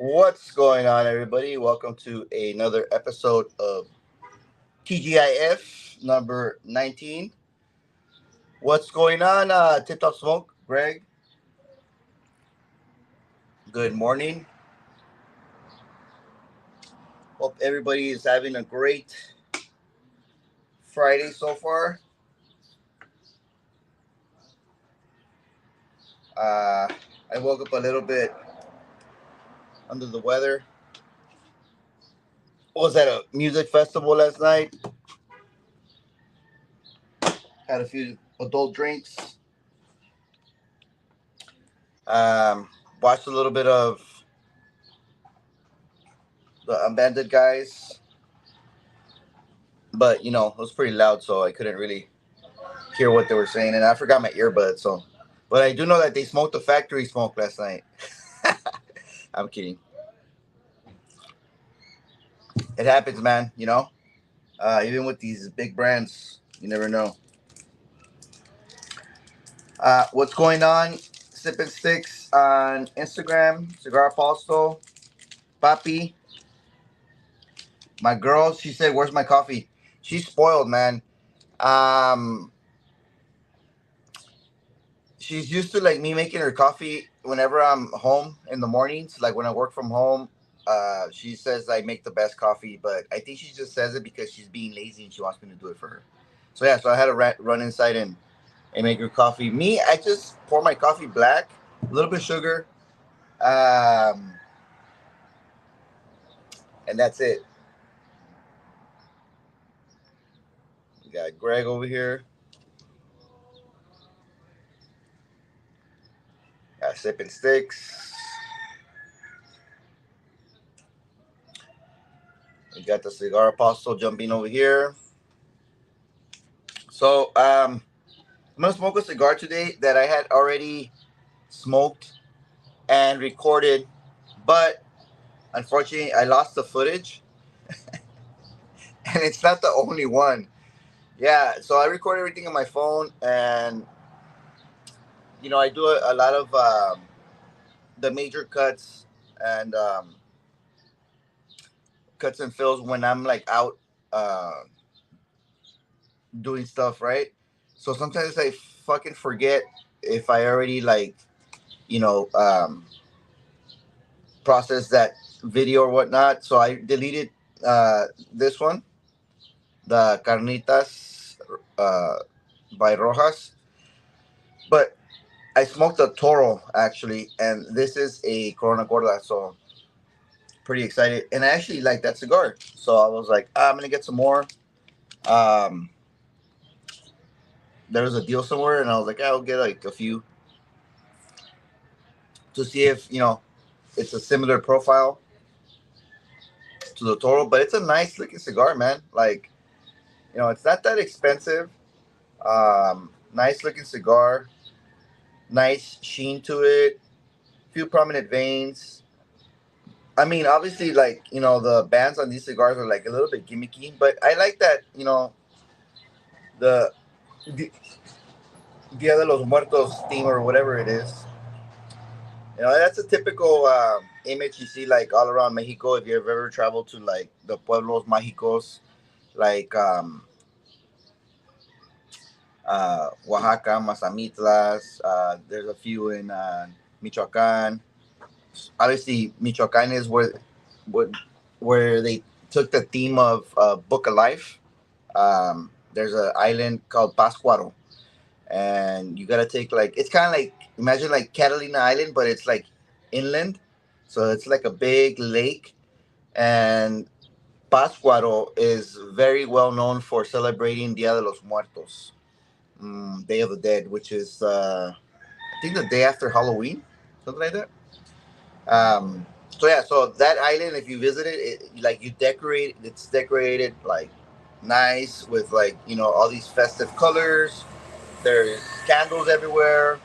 What's going on, everybody? Welcome to another episode of TGIF number 19. What's going on, Tip Top Smoke? Greg, good morning. Hope everybody is having a great Friday so far. Uh, I woke up a little bit under the weather. Was at a music festival last night. Had a few adult drinks. Um, Watched a little bit of the Abandoned Guys, but it was pretty loud, so I couldn't really hear what they were saying, and I forgot my earbuds. So, but I do know that they smoked the factory smoke last night. I'm kidding. It happens, man. Even with these big brands, you never know. What's going on? Sipping Sticks on Instagram. Cigar Apostle. Papi. My girl, she said, "Where's my coffee?" She's spoiled, man. Um, she's used to like me making her coffee whenever I'm home in the mornings, like when I work from home. She says I make the best coffee, but I think she just says it because she's being lazy and she wants me to do it for her. So yeah, so I had to run inside and make her coffee. Me, I just pour my coffee black, a little bit of sugar, um, and that's it. We got Greg over here, sipping sticks. We got the cigar apostle jumping over here. So I'm gonna smoke a cigar today that I had already smoked and recorded, but unfortunately I lost the footage, and it's not the only one. Yeah, so I record everything on my phone, and I do a lot of the major cuts and cuts and fills when I'm like out doing stuff, right? So sometimes I fucking forget if I already like you know um, processed that video or whatnot. So I deleted this one, the carnitas uh, by Rojas, but I smoked a Toro actually, and this is a Corona Gorda, so pretty excited. And I actually like that cigar, so I was like, I'm gonna get some more. Um, there was a deal somewhere, and I was like, I'll get like a few to see if it's a similar profile to the Toro, but it's a nice looking cigar, man. Like it's not that expensive. Nice looking cigar, nice sheen to it, few prominent veins. I mean, obviously, like the bands on these cigars are like a little bit gimmicky, but I like that. The Dia de los Muertos theme or whatever it is. That's a typical image you see like all around Mexico. If you've ever traveled to like the pueblos mágicos, like Oaxaca, Mazamitlas. There's a few in Michoacan. Obviously, Michoacan is where, where they took the theme of Book of Life. There's an island called Pascuaro, and you gotta take like it's kind of like imagine like Catalina Island, but it's like inland, so it's like a big lake. And Pascuaro is very well known for celebrating Dia de los Muertos, Day of the Dead, which is I think the day after Halloween, something like that. So yeah, so that island, if you visit it, like you decorate, it's decorated like nice with like all these festive colors. There's candles everywhere,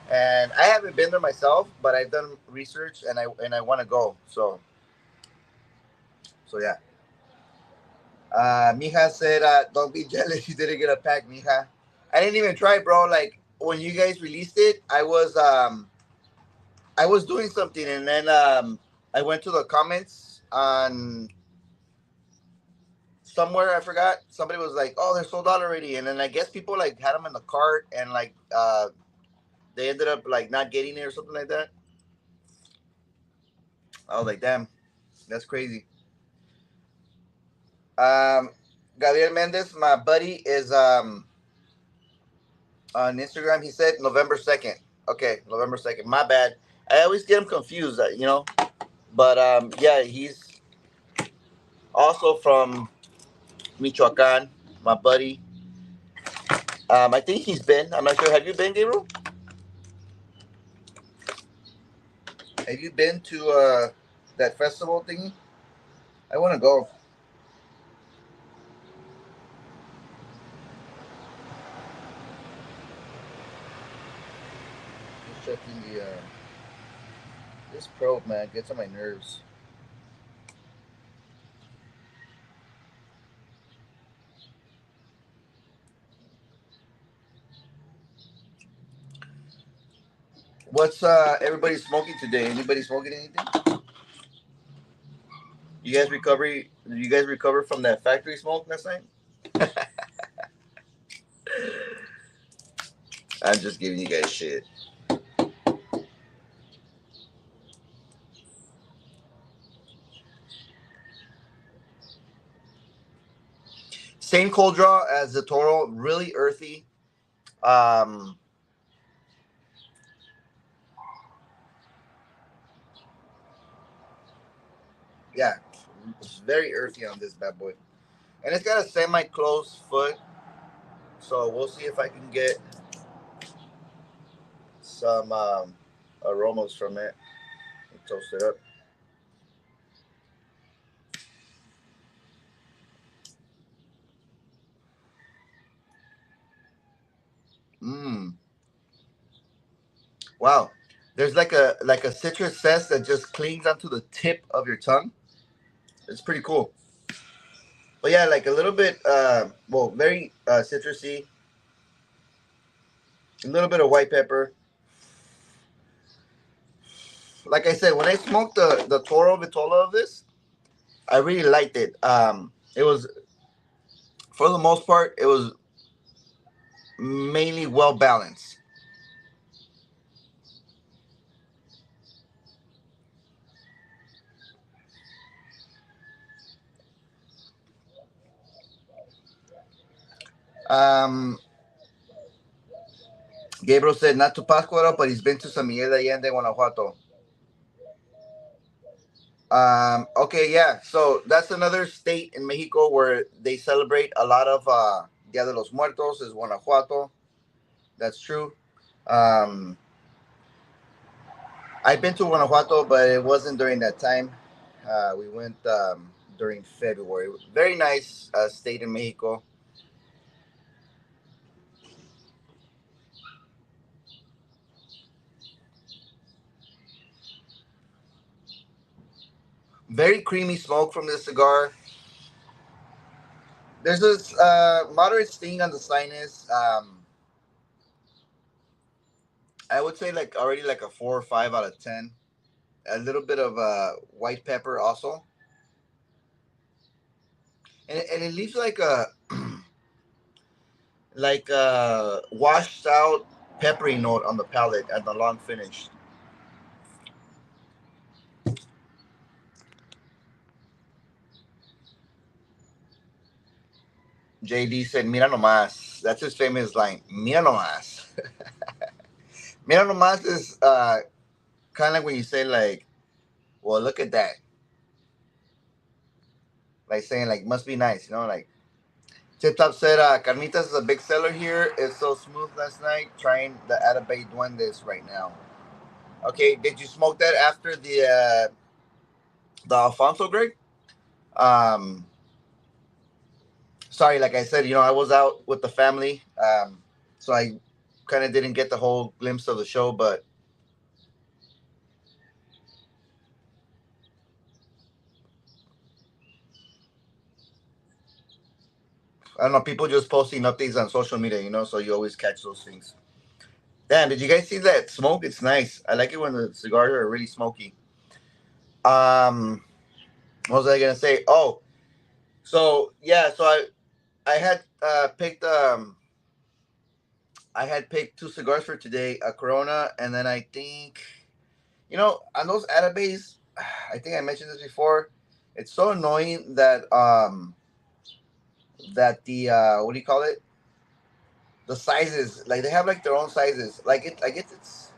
and I haven't been there myself, but I've done research and I want to go. So yeah. Mija said, "Don't be jealous. You didn't get a pack, Mija. I didn't even try, bro. Like when you guys released it, I was doing something, and then I went to the comments on somewhere, I forgot. Somebody was like, "Oh, they're sold out already," and then I guess people like had them in the cart and like they ended up like not getting it or something like that. I was like, "Damn, that's crazy." Um, Gabriel Mendez, my buddy, is on Instagram. He said November 2nd. Okay, November 2nd. My bad. I always get him confused, you know. But yeah, he's also from Michoacan. My buddy. I think he's been. I'm not sure. Have you been, Gabriel? Have you been to that festival thingy? I want to go. Just checking the this probe, man, gets on my nerves. What's everybody smoking today? Anybody smoking anything? You guys recover from that factory smoke last night? I'm just giving you guys shit. Same cold draw as the Toro, really earthy. Um, yeah, it's very earthy on this bad boy, and it's got a semi-closed foot. So we'll see if I can get some aromas from it. Toast it up. Mmm. Wow. There's like a citrus zest that just clings onto the tip of your tongue. It's pretty cool. But yeah, like a little bit well, very citrusy, a little bit of white pepper. Like I said, when I smoked the Toro Vitola of this, I really liked it. It was, for the most part, it was mainly well balanced. Um, Gabriel said not to Pascuaro, but he's been to San Miguel de Allende, Guanajuato. Okay, yeah. So that's another state in Mexico where they celebrate a lot of Dia de los Muertos is Guanajuato. That's true. Um, I've been to Guanajuato, but it wasn't during that time. We went during February. Very nice state in Mexico. Very creamy smoke from this cigar. There's this moderate sting on the sinus. I would say like already like a 4 or 5 out of 10. A little bit of white pepper also, and it leaves like a like a washed out peppery note on the palate at the long finish. JD said, "Mira nomás." That's his famous line. "Mira nomás." "Mira nomás" is kind of like when you say like, "Well, look at that," like saying like, "Must be nice," you know, like. Tip Top said, "Carnitas is a big seller here. It's so smooth last night. Trying the Atabay Duendes right now." Okay, did you smoke that after the Alfonso, Greg? Um, Sorry, like I said, I was out with the family, so I kind of didn't get the whole glimpse of the show. But I don't know, people just posting updates on social media, so you always catch those things. Damn, did you guys see that smoke? It's nice. I like it when the cigars are really smoky. Um, what was I gonna say? Oh, so yeah, so I had picked I had picked two cigars for today, a Corona, and then I think on those Atabase, I think I mentioned this before. It's so annoying that the what do you call it? The sizes, like they have like their own sizes. Like I guess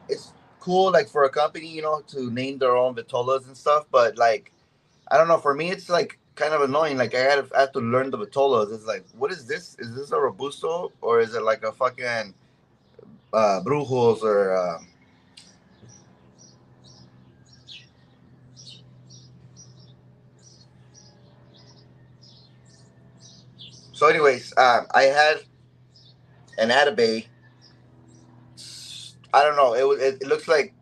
it's cool like for a company, to name their own vitolas and stuff, but like I don't know. For me, it's like kind of annoying. Like I had to learn the vitolas. It's like, what is this? Is this a robusto or is it like a fucking brujos or? So, anyways, I had an Atabay. I don't know. It looks like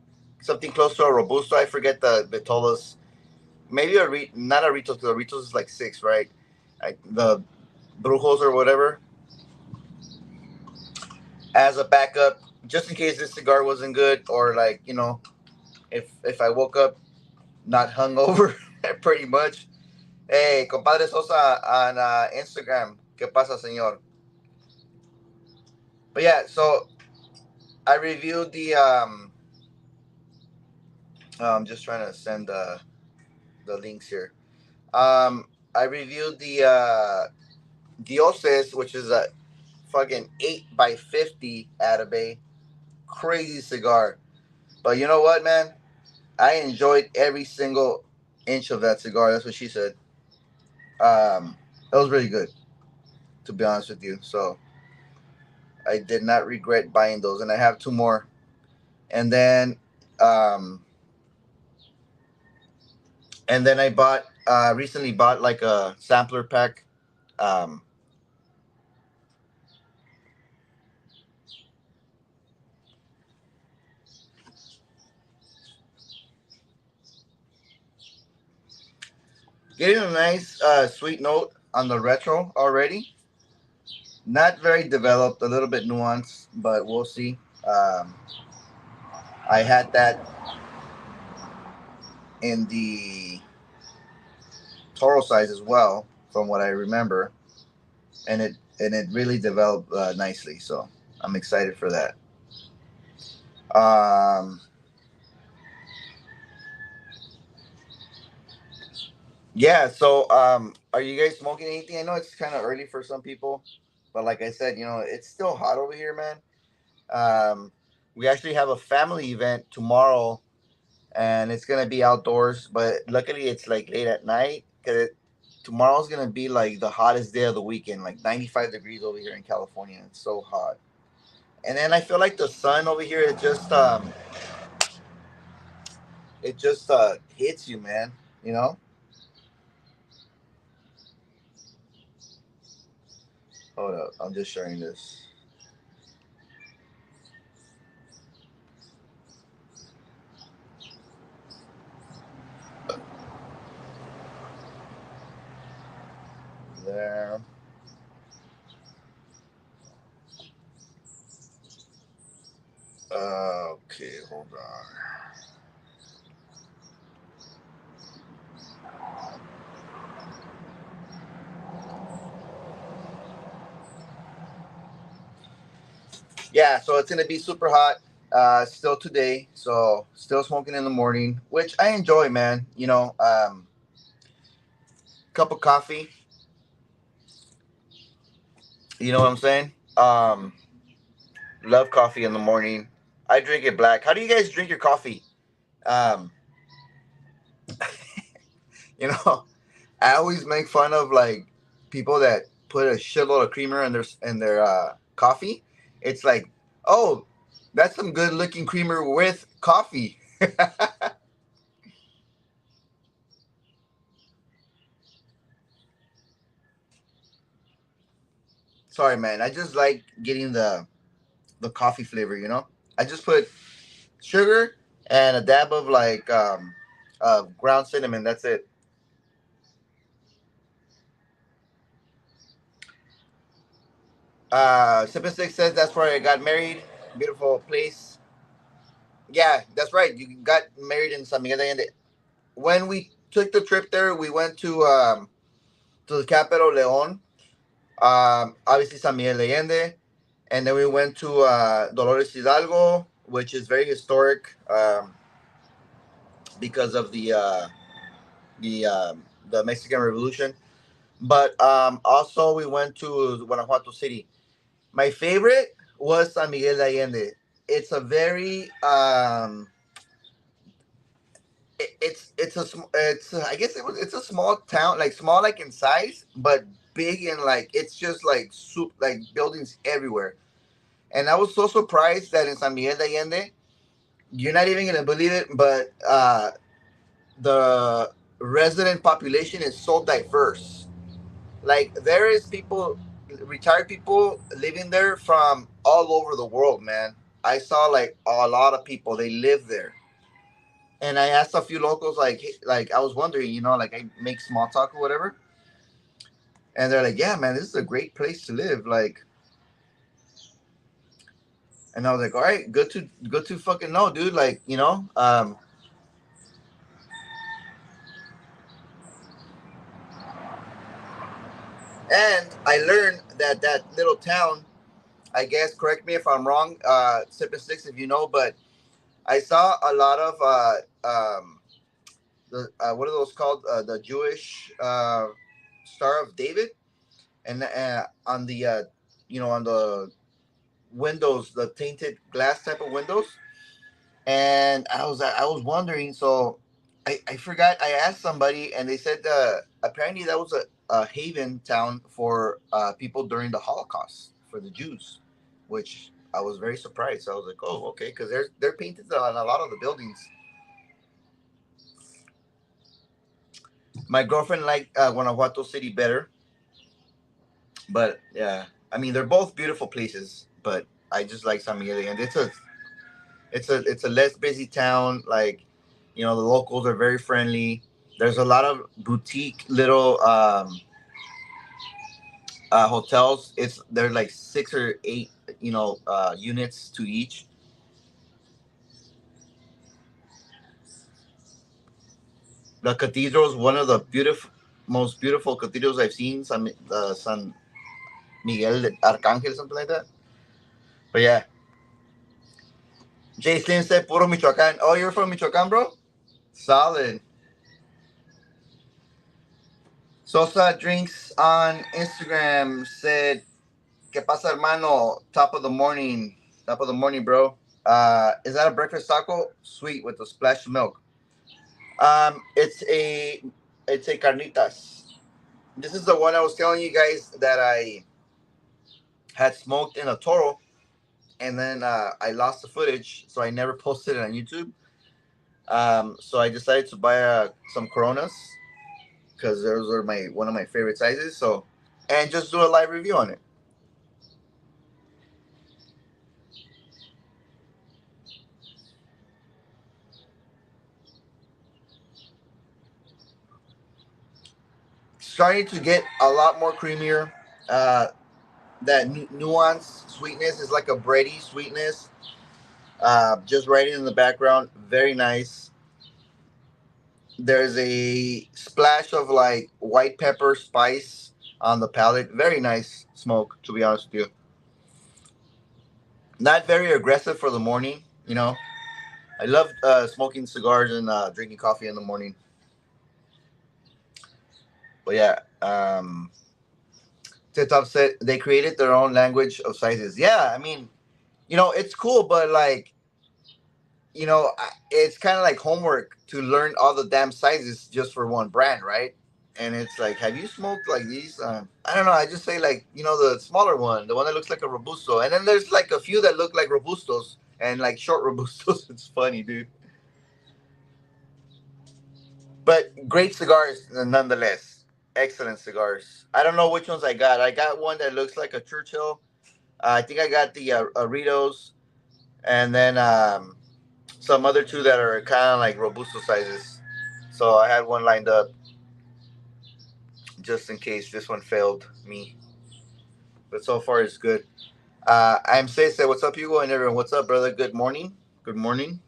something close to a robusto. I forget the vitolas. Maybe not a Ritos, because a Ritos is like six, right? The brujos or whatever as a backup, just in case this cigar wasn't good, or like if I woke up not hungover, pretty much. Hey, compadre Sosa on Instagram. ¿Qué pasa, señor? But yeah, so I reviewed the just trying to send the links here. I reviewed the Dioses, which is a fucking 8 by 50 Atabay. Crazy cigar. But you know what, man? I enjoyed every single inch of that cigar. That's what she said. It was really good, to be honest with you. So I did not regret buying those, and I have two more. And then, um, I bought recently bought like a sampler pack. Um, Getting a nice sweet note on the retro already. Not very developed, a little bit nuanced, but we'll see. I had that in the Toro size as well, from what I remember, and it really developed nicely. So I'm excited for that. Um, yeah. So are you guys smoking anything? I know it's kind of early for some people, but like I said, it's still hot over here, man. Um, we actually have a family event tomorrow, and it's gonna be outdoors. But luckily, it's like late at night because tomorrow's gonna be like the hottest day of the weekend, like 95 degrees over here in California. It's so hot. And then I feel like the sun over here, it just hits you, man. You know. Hold up, I'm just sharing this. There. Okay, hold on. Yeah, so it's gonna be super hot. Still today, so still smoking in the morning, which I enjoy, man. Cup of coffee. You know what I'm saying? Love coffee in the morning. I drink it black. How do you guys drink your coffee? Um, you know, I always make fun of like people that put a shitload of creamer in their coffee. It's like, oh, that's some good looking creamer with coffee. Sorry, man. I just like getting the coffee flavor. I just put sugar and a dab of like ground cinnamon. That's it. Sip and Six says that's where I got married. Beautiful place. Yeah, that's right. You got married in San Miguel de Allende. when we took the trip there, we went to the capital, Leon. Obviously, San Miguel de Allende, and then we went to Dolores Hidalgo, which is very historic because of the the Mexican Revolution. But also we went to Guanajuato City. My favorite was San Miguel de Allende. It's a very it's a it's I guess it's a small town, like small like in size, but big in like it's just like soup like buildings everywhere. And I was so surprised that in San Miguel de Allende, you're not even gonna believe it, but the resident population is so diverse. Like there is people, retired people living there from all over the world, man. I saw like a lot of people. They live there, and I asked a few locals, like, hey, like I was wondering, like I make small talk or whatever, and they're like, "Yeah, man, this is a great place to live." Like, and I was like, "All right, good to fucking know, dude." Like, and I learned that that little town, I guess, correct me if I'm wrong, Sip and Six, if you know, but I saw a lot of the what are those called? The Jewish Star of David, and on the on the windows, the tainted glass type of windows. And I was wondering, so I forgot. I asked somebody, and they said apparently that was a haven town for people during the Holocaust for the Jews, which I was very surprised. I was like, oh, okay, because they're painted on a lot of the buildings. My girlfriend liked Guanajuato City better, but yeah, I mean they're both beautiful places, but I just like San Miguel, and it's a less busy town. Like, the locals are very friendly. There's a lot of boutique little hotels. They're like 6 or 8, units to each. The cathedral is one of the most beautiful cathedrals I've seen. San Miguel de Arcángel, something like that. But yeah, Jay Slim said puro Michoacan. Oh, you're from Michoacan, bro? Solid. Sosa Drinks on Instagram said, "Que pasa, hermano? Top of the morning. Top of the morning, bro. Is that a breakfast taco? Sweet with a splash of milk. It's a carnitas. This is the one I was telling you guys that I had smoked in a toro, and then I lost the footage, so I never posted it on YouTube. So I decided to buy some Coronas because those are my one of my favorite sizes. So, and just do a live review on it. Starting to get a lot more creamier. That nuance sweetness is like a bready sweetness. Just right in the background, very nice. There's a splash of like white pepper spice on the palate. Very nice smoke, to be honest with you. Not very aggressive for the morning. I love smoking cigars and drinking coffee in the morning. But yeah, Titop said they created their own language of sizes. Yeah, I mean, it's cool, but like, it's kind of like homework to learn all the damn sizes just for one brand, right? And it's like, have you smoked like these? I don't know. I just say like, the smaller one, the one that looks like a robusto, and then there's like a few that look like robustos and like short robustos. It's funny, dude. But great cigars nonetheless. Excellent cigars. I don't know which ones I got. I got one that looks like a Churchill. I think I got the Aritos, and then some other two that are kind of like robusto sizes. So I had one lined up just in case this one failed me. But so far it's good. I'm Cesar. What's up, Hugo, and everyone? What's up, brother? Good morning. Good morning.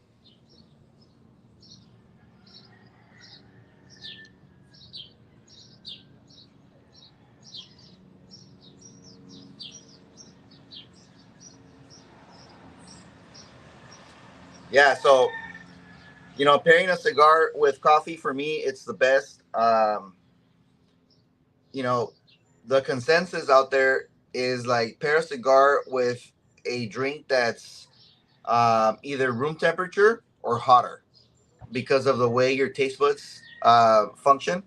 Yeah, so pairing a cigar with coffee for me, it's the best. You know, the consensus out there is like pair a cigar with a drink that's either room temperature or hotter because of the way your taste buds function.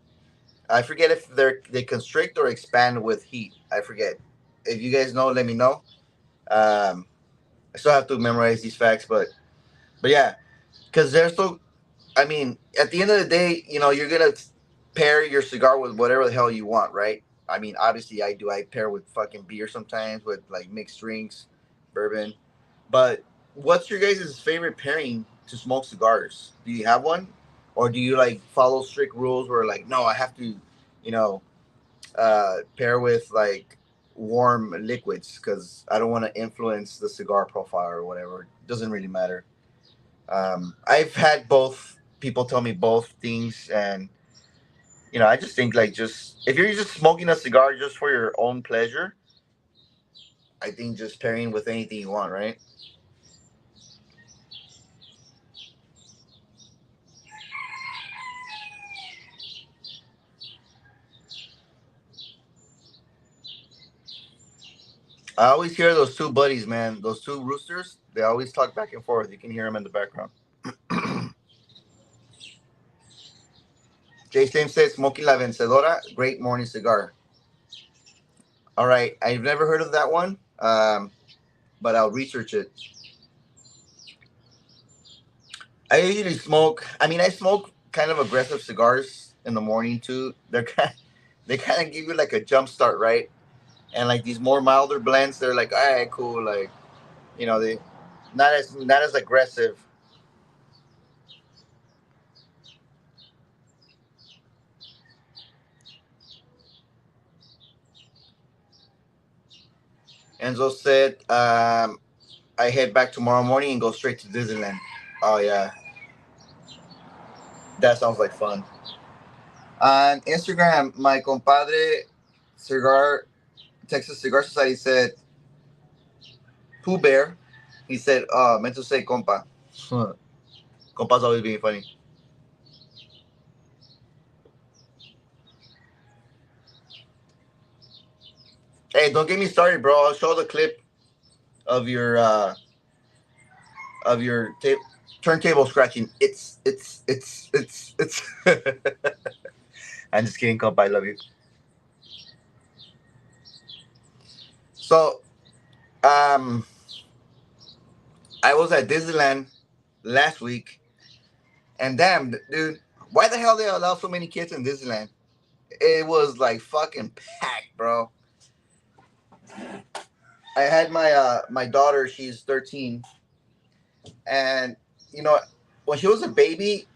I forget if they constrict or expand with heat. I forget. If you guys know, let me know. Um, I still have to memorize these facts, but yeah, because they're so. I mean, at the end of the day, you're gonna pair your cigar with whatever the hell you want, right? I mean, obviously, I do. I pair with fucking beer sometimes, with like mixed drinks, bourbon. But what's your guys' favorite pairing to smoke cigars? Do you have one, or do you like follow strict rules where like, no, I have to, you know, pair with like warm liquids because I don't want to influence the cigar profile or whatever. It doesn't really matter. I've had both. People tell me both things, and I just think like just if you're just smoking a cigar just for your own pleasure, I think just pairing with anything you want, right? I always hear those two buddies, man. Those two roosters. They always talk back and forth. You can hear them in the background. Jay Same says smoking la vencedora, great morning cigar. All right, I've never heard of that one, but I'll research it. I usually smoke. I mean, I smoke kind of aggressive cigars in the morning too. They kind of give you like a jump start, right? And like these more milder blends, they're like, all right, cool. Like they not as aggressive. Enzo said, I head back tomorrow morning and go straight to Disneyland. Oh yeah, that sounds like fun. On Instagram, my compadre cigar Texas Cigar Society said Pooh Bear. He said, meant to say compa. Compa's always being funny. Hey, don't get me started, bro. I'll show the clip of your turntable scratching. It's. I'm just kidding, compa. I love you. So, um, I was at Disneyland last week, and damn, dude, why the hell they allow so many kids in Disneyland? It was like fucking packed, bro. I had my daughter. She's 13, and you know, when she was a baby,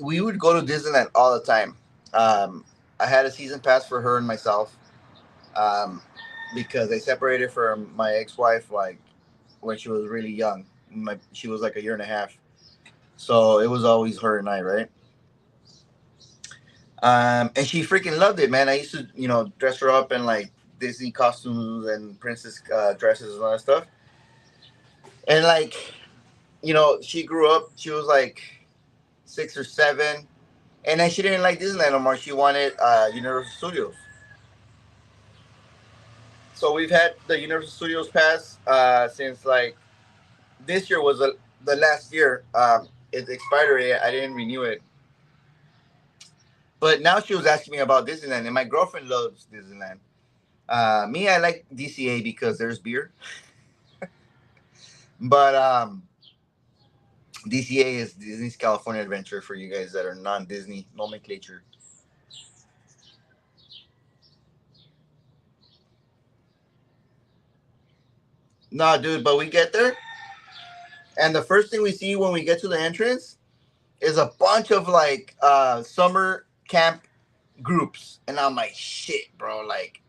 we would go to Disneyland all the time. Um, I had a season pass for her and myself, um, because I separated from my ex-wife like when she was really young. She was like a year and a half, so it was always her and I, right? And she freaking loved it, man. I used to, dress her up in like Disney costumes and princess dresses and all that stuff. And like, she grew up. She was like 6 or 7, and then she didn't like Disneyland no more. She wanted Universal Studios. So we've had the Universal Studios pass since like this year was the last year. It expired already. I didn't renew it. But now she was asking me about Disneyland, and my girlfriend loves Disneyland. Me, I like DCA because there's beer, but DCA is Disney's California Adventure for you guys that are non-Disney nomenclature. No, dude, but we get there, and the first thing we see when we get to the entrance is a bunch of like summer camp groups, and I'm like, shit, bro, like,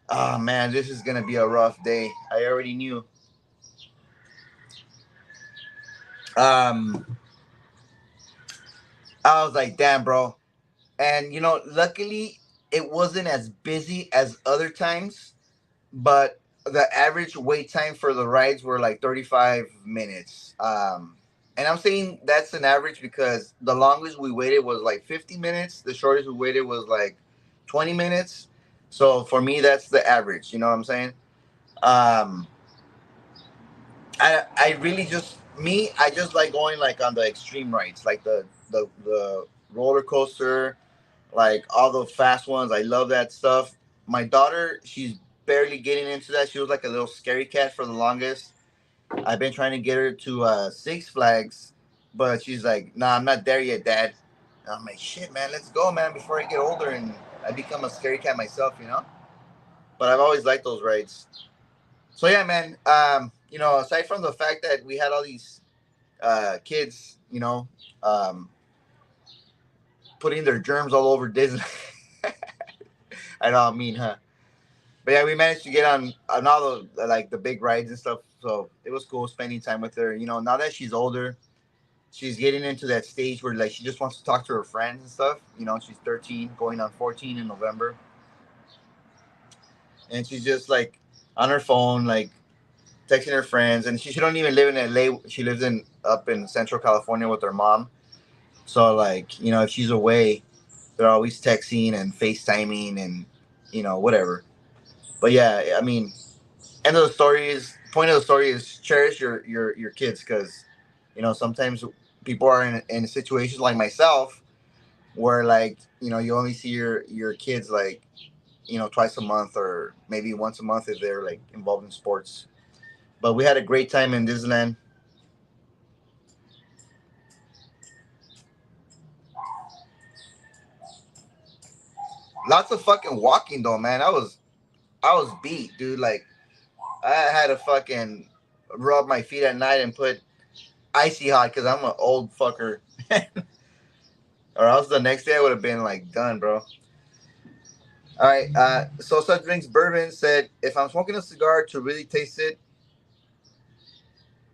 oh man, this is gonna be a rough day. I already knew. Um, I was like, damn, bro, and luckily it wasn't as busy as other times, but the average wait time for the rides were like 35 minutes. And I'm saying that's an average because the longest we waited was like 50 minutes. The shortest we waited was like 20 minutes. So for me, that's the average. You know what I'm saying? Um, I really just me. I just like going like on the extreme rides, like the roller coaster, like all the fast ones. I love that stuff. My daughter, she's barely getting into that. She was like a little scary cat for the longest. I've been trying to get her to Six Flags, but she's like, "Nah, I'm not there yet, Dad." And I'm like, "Shit, man, let's go, man, before I get older and I become a scary cat myself, you know." But I've always liked those rides. So yeah, man. Aside from the fact that we had all these kids, putting their germs all over Disney. I know, I mean, huh? But yeah, we managed to get on all the like the big rides and stuff. So it was cool spending time with her. Now that she's older, she's getting into that stage where like she just wants to talk to her friends and stuff. She's 13, going on 14 in November, and she's just like on her phone, like texting her friends. And she don't even live in LA. She lives in up in Central California with her mom. So like if she's away, they're always texting and FaceTiming and whatever. But yeah, I mean, point of the story is cherish your kids because sometimes people are in situations like myself where like you only see your kids like twice a month or maybe once a month if they're like involved in sports. But we had a great time in Disneyland. Lots of fucking walking though, man. I was beat, dude. Like I had to fucking rub my feet at night and put icy hot because I'm an old fucker. Or else the next day I would have been like done, bro. All right. So such drinks bourbon said, if I'm smoking a cigar to really taste it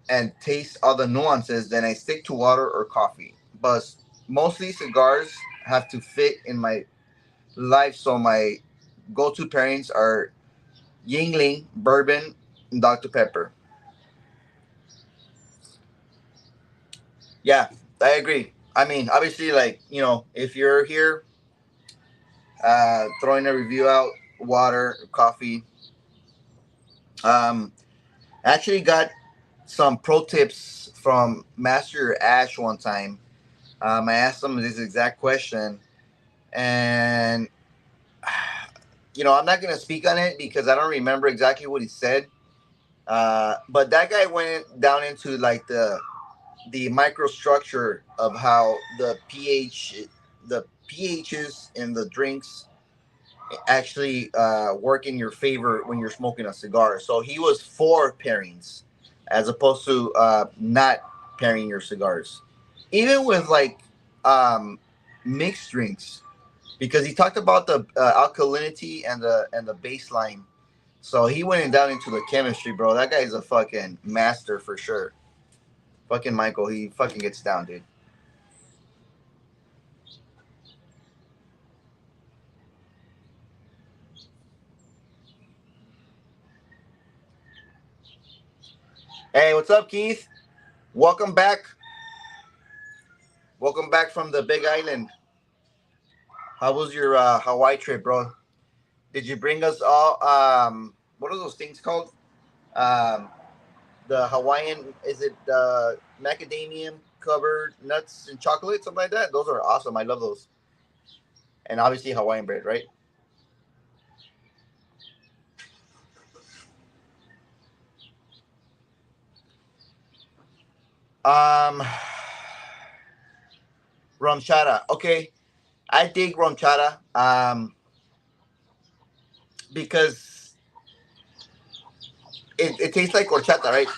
and taste all the nuances, then I stick to water or coffee. But mostly cigars have to fit in my life, so my go-to pairings are Yingling, bourbon, and Dr. Pepper. Yeah, I agree. I mean, obviously, like if you're here, throwing a review out, water, coffee. Um, Actually got some pro tips from Master Ash one time. I asked him this exact question, and I'm not gonna speak on it because I don't remember exactly what he said. But that guy went down into like the microstructure of how the pHs in the drinks actually work in your favor when you're smoking a cigar. So he was for pairings as opposed to not pairing your cigars, even with like um, mixed drinks, because he talked about the alkalinity and the baseline. So he went down into the chemistry, bro. That guy's a fucking master for sure. Fucking Michael, he fucking gets down, dude. Hey, what's up, Keith? Welcome back. Welcome back from the Big Island. How was your Hawaii trip, bro? Did you bring us all? What are those things called? Um, the Hawaiian, is it macadamia covered nuts and chocolate, something like that? Those are awesome. I love those. And obviously Hawaiian bread, right? Um, rum chata. Okay, I dig rum chata. Because it tastes like horchata, right?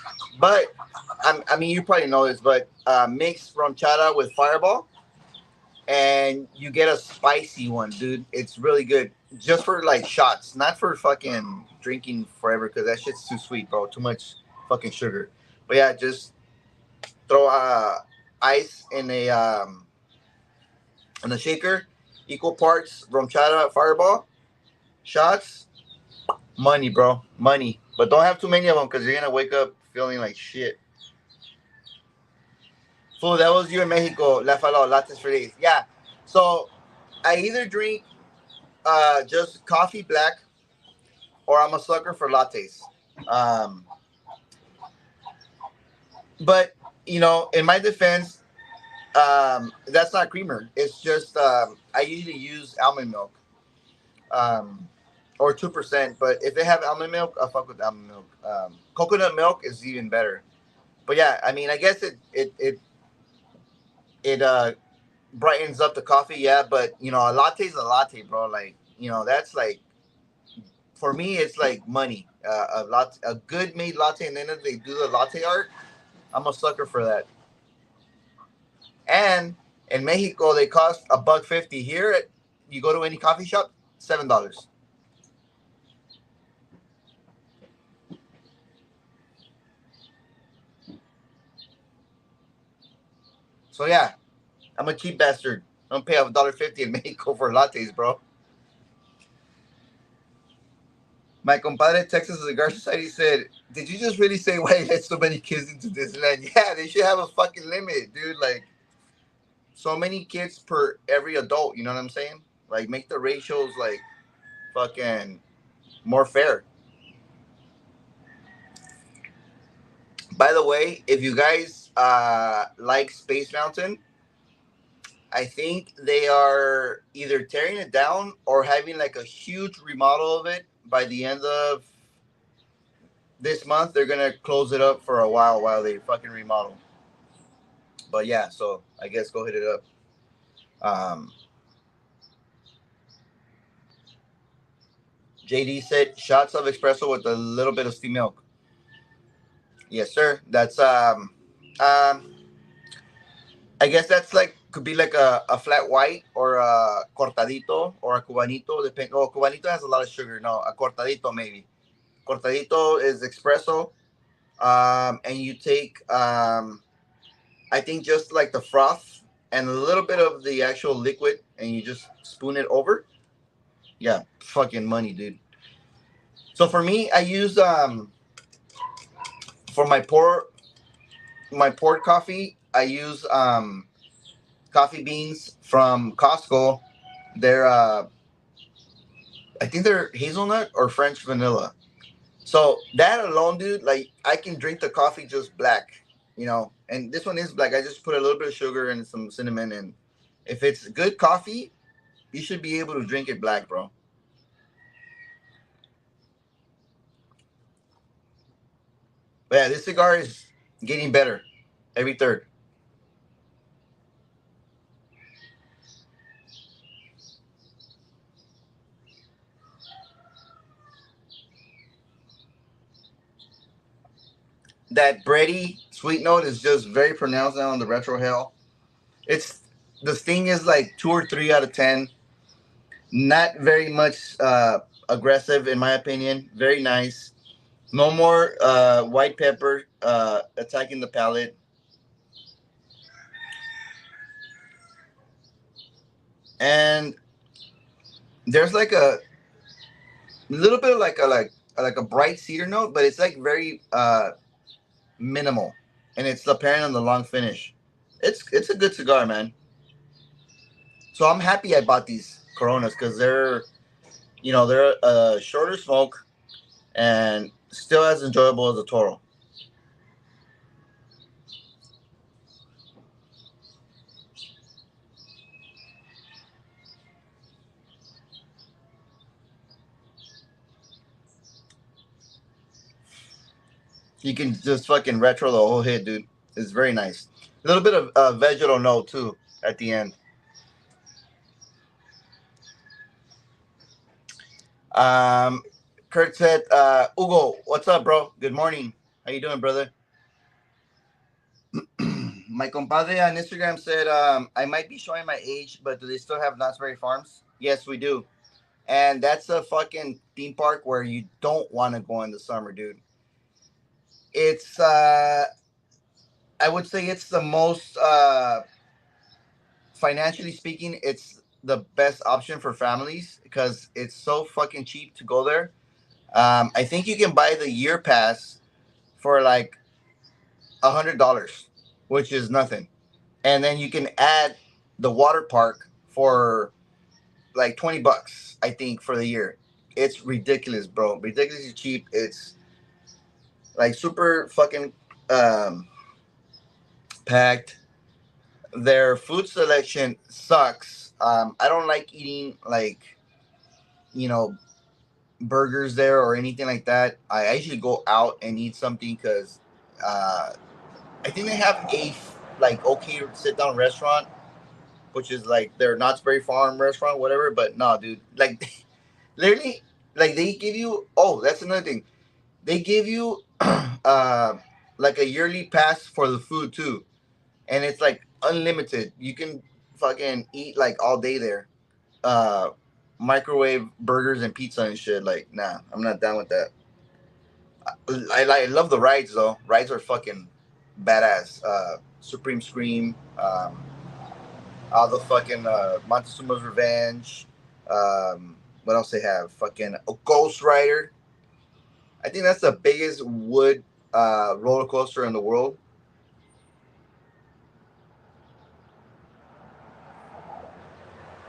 But I mean, you probably know this, but mix rum chata with Fireball, and you get a spicy one, dude. It's really good. Just for like shots, not for fucking drinking forever, because that shit's too sweet, bro. Too much fucking sugar. But yeah, just throw ice in a shaker, equal parts rum chata, Fireball, shots, money, bro, money. But don't have too many of them because you're gonna wake up feeling like shit. Fool, that was you in Mexico. La Falo, lattes for days. Yeah. So I either drink just coffee black or I'm a sucker for lattes. Um, but in my defense, that's not creamer. It's just I usually use almond milk, um, or 2%. But if they have almond milk, I'll fuck with almond milk. Coconut milk is even better. But yeah, I mean, I guess it brightens up the coffee. Yeah, but a latte is a latte, bro. Like that's like for me, it's like money. A good made latte, and then if they do the latte art, I'm a sucker for that. And in Mexico, they cost $1.50. Here, you go to any coffee shop, $7. So yeah, I'm a cheap bastard. I don't pay $1.50 in Mexico for lattes, bro. My compadre Texas Cigar Society said, "Did you just really say why you let so many kids into Disneyland? Yeah, they should have a fucking limit, dude. Like so many kids per every adult. You know what I'm saying? Like make the ratios like fucking more fair." By the way, if you guys like Space Mountain, I think they are either tearing it down or having like a huge remodel of it by the end of this month. They're gonna close it up for a while they fucking remodel. But yeah, so I guess go hit it up. Um, JD said shots of espresso with a little bit of steamed milk. Yes, sir. That's I guess that's like could be like a flat white or a cortadito or a cubanito. Depend. Oh, cubanito has a lot of sugar. No, a cortadito maybe. Cortadito is espresso, and you take I think just like the froth and a little bit of the actual liquid, and you just spoon it over. Yeah, fucking money, dude. So for me, I use for my poured coffee. I use coffee beans from Costco. They're I think they're hazelnut or French vanilla. So that alone, dude, like I can drink the coffee just black, And this one is black. I just put a little bit of sugar and some cinnamon, and if it's good coffee, you should be able to drink it black, bro. But yeah, this cigar is getting better every third. That bready sweet note is just very pronounced now on the retro hell. It's the sting is like 2 or 3 out of 10. Not very much aggressive in my opinion. Very nice. No more white pepper attacking the palate. And there's like a little bit of like a bright cedar note, but it's like very minimal, and it's apparent on the long finish. It's a good cigar, man. So I'm happy I bought these Coronas because they're a shorter smoke and still as enjoyable as a Toro. You can just fucking retro the whole hit, dude. It's very nice. A little bit of vegetal note too at the end. Um, Kurt said, "Ugo, what's up, bro? Good morning. How you doing, brother?" My compadre on Instagram said, "I might be showing my age, but do they still have Knott's Berry Farms?" Yes, we do, and that's a fucking theme park where you don't want to go in the summer, dude. It's I would say it's the most financially speaking, it's the best option for families because it's so fucking cheap to go there. I think you can buy the year pass for like $100, which is nothing. and then you can add the water park for like $20, I think, for the year. It's ridiculous, bro. Ridiculously cheap. It's like super fucking um, packed. Their food selection sucks. I don't like eating like you know burgers there or anything like that. I actually go out and eat something because uh, I think they have a like okay sit down restaurant, which is like their Knott's Berry Farm restaurant, whatever. But no, dude, like literally, like they give you. Oh, that's another thing. They give you like a yearly pass for the food too, and it's like unlimited. You can fucking eat like all day there. Uh, Microwave burgers and pizza and shit. Like, nah, I'm not down with that. I love the rides though. Rides are fucking badass. Supreme Scream. All the fucking Montezuma's Revenge. What else they have? Fucking Ghost Rider. I think that's the biggest wood roller coaster in the world.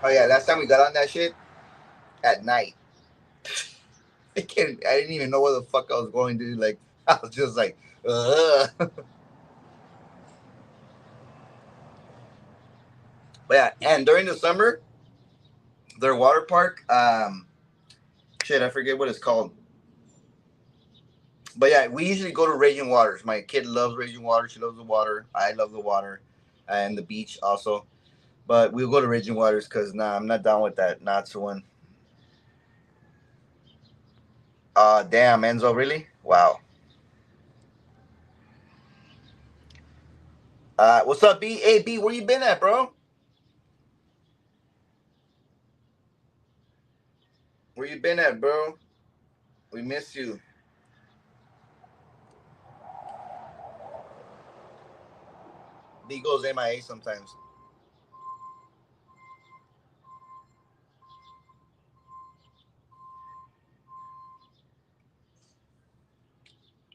Oh yeah, last time we got on that shit at night. I didn't even know where the fuck I was going, dude. Like I was just like, ugh. But yeah, and during the summer, their water park, shit, I forget what it's called. But yeah, we usually go to Raging Waters. My kid loves Raging Waters. She loves the water. I love the water, and the beach also. But we'll go to Raging Waters because nah, I'm not down with that. Not the one. Damn, Enzo, really? Wow. What's up, B? Hey, B, where you been at, bro? Where you been at, bro? We miss you. B goes MIA sometimes.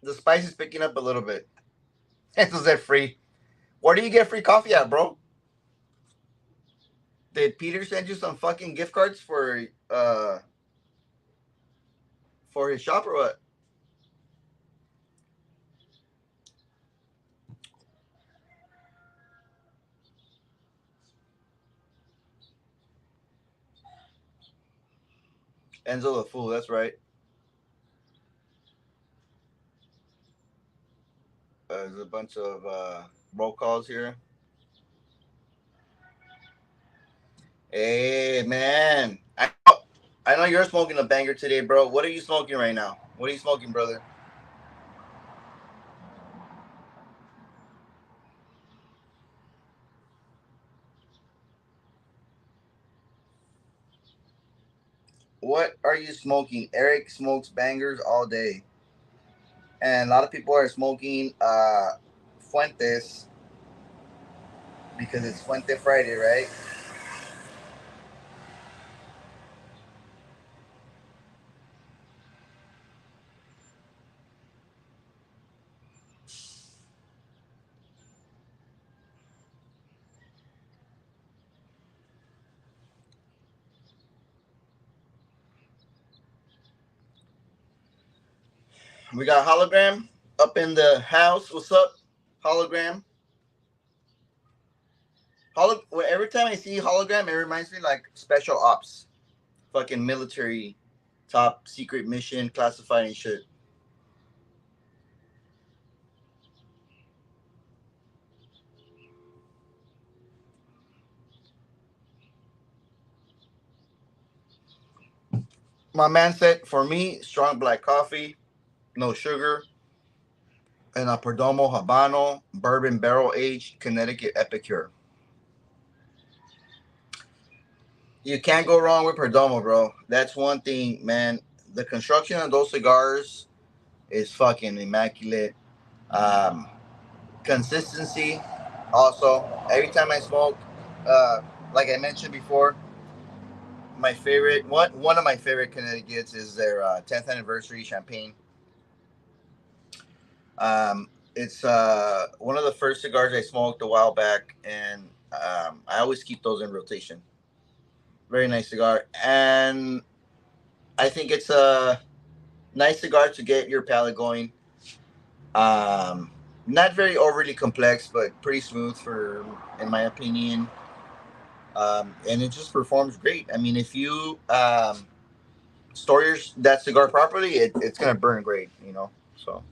The spice is picking up a little bit. Enzo's that free. Where do you get free coffee at, bro? Did Peter send you some fucking gift cards for his shop or what? Enzo the fool. That's right. There's a bunch of roll calls here. Hey man, I know you're smoking a banger today, bro. What are you smoking right now? What are you smoking, brother? What are you smoking? Eric smokes bangers all day, and a lot of people are smoking Fuentes because it's Fuente Friday, right? We got hologram up in the house. What's up, hologram? Every time I see hologram, it reminds me like special ops, fucking military, top secret mission, classified and shit. My man said for me, strong black coffee, no sugar, and a Perdomo Habano bourbon barrel aged Connecticut Epicure. You can't go wrong with Perdomo, bro. That's one thing, man. The construction of those cigars is fucking immaculate. Um, Consistency, also. Every time I smoke, uh, like I mentioned before, my favorite one of my favorite Connecticut's is their 10th anniversary champagne. It's one of the first cigars I smoked a while back, and I always keep those in rotation. Very nice cigar, and I think it's a nice cigar to get your palate going. Um, Not very overly complex, but pretty smooth for, in my opinion. And it just performs great. I mean, if you store that cigar properly, it's gonna burn great. So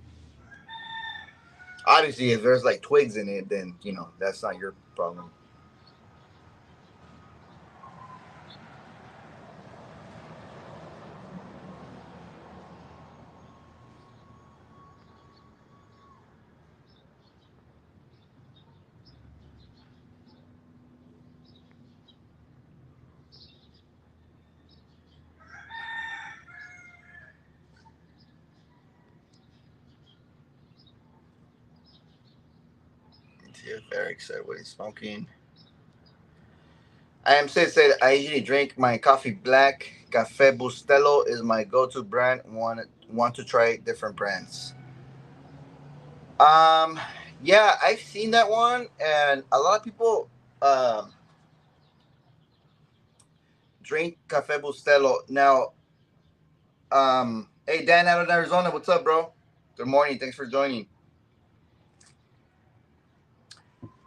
obviously, if there's like twigs in it, then that's not your problem. Let's see if Eric said what he's smoking. I am said I usually drink my coffee black. Cafe Bustelo is my go-to brand. Want to try different brands? Um, yeah, I've seen that one, and a lot of people um drink Cafe Bustelo. Now, hey Dan out of Arizona, what's up, bro? Good morning. Thanks for joining.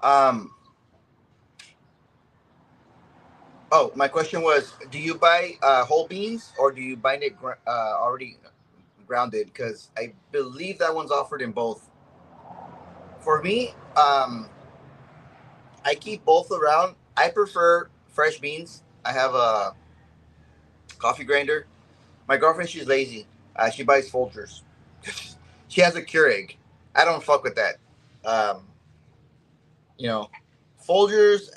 Um, oh, my question was, do you buy whole beans or do you buy it already grounded? Because I believe that one's offered in both. For me, I keep both around. I prefer fresh beans. I have a coffee grinder. My girlfriend, she's lazy. She buys Folgers. She has a Keurig. I don't fuck with that. Um, you know, Folgers.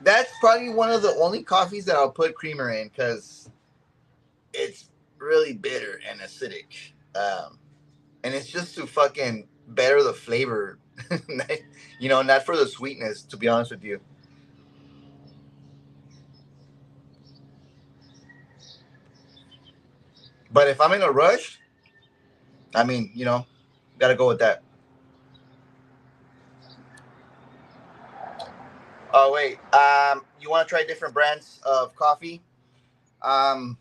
That's probably one of the only coffees that I'll put creamer in because it's really bitter and acidic. And it's just to fucking better the flavor. Not for the sweetness. To be honest with you. But if I'm in a rush, I mean, gotta go with that. Oh wait, you want to try different brands of coffee? Um,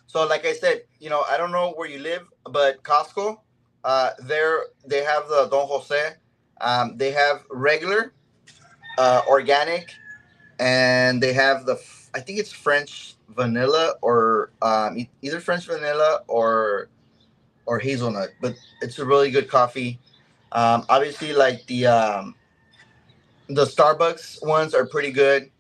so like I said, I don't know where you live, but Costco, they have the Don Jose. They have regular, organic, and they have I think it's French vanilla or either French vanilla or hazelnut, but it's a really good coffee. Obviously, like the Starbucks ones are pretty good.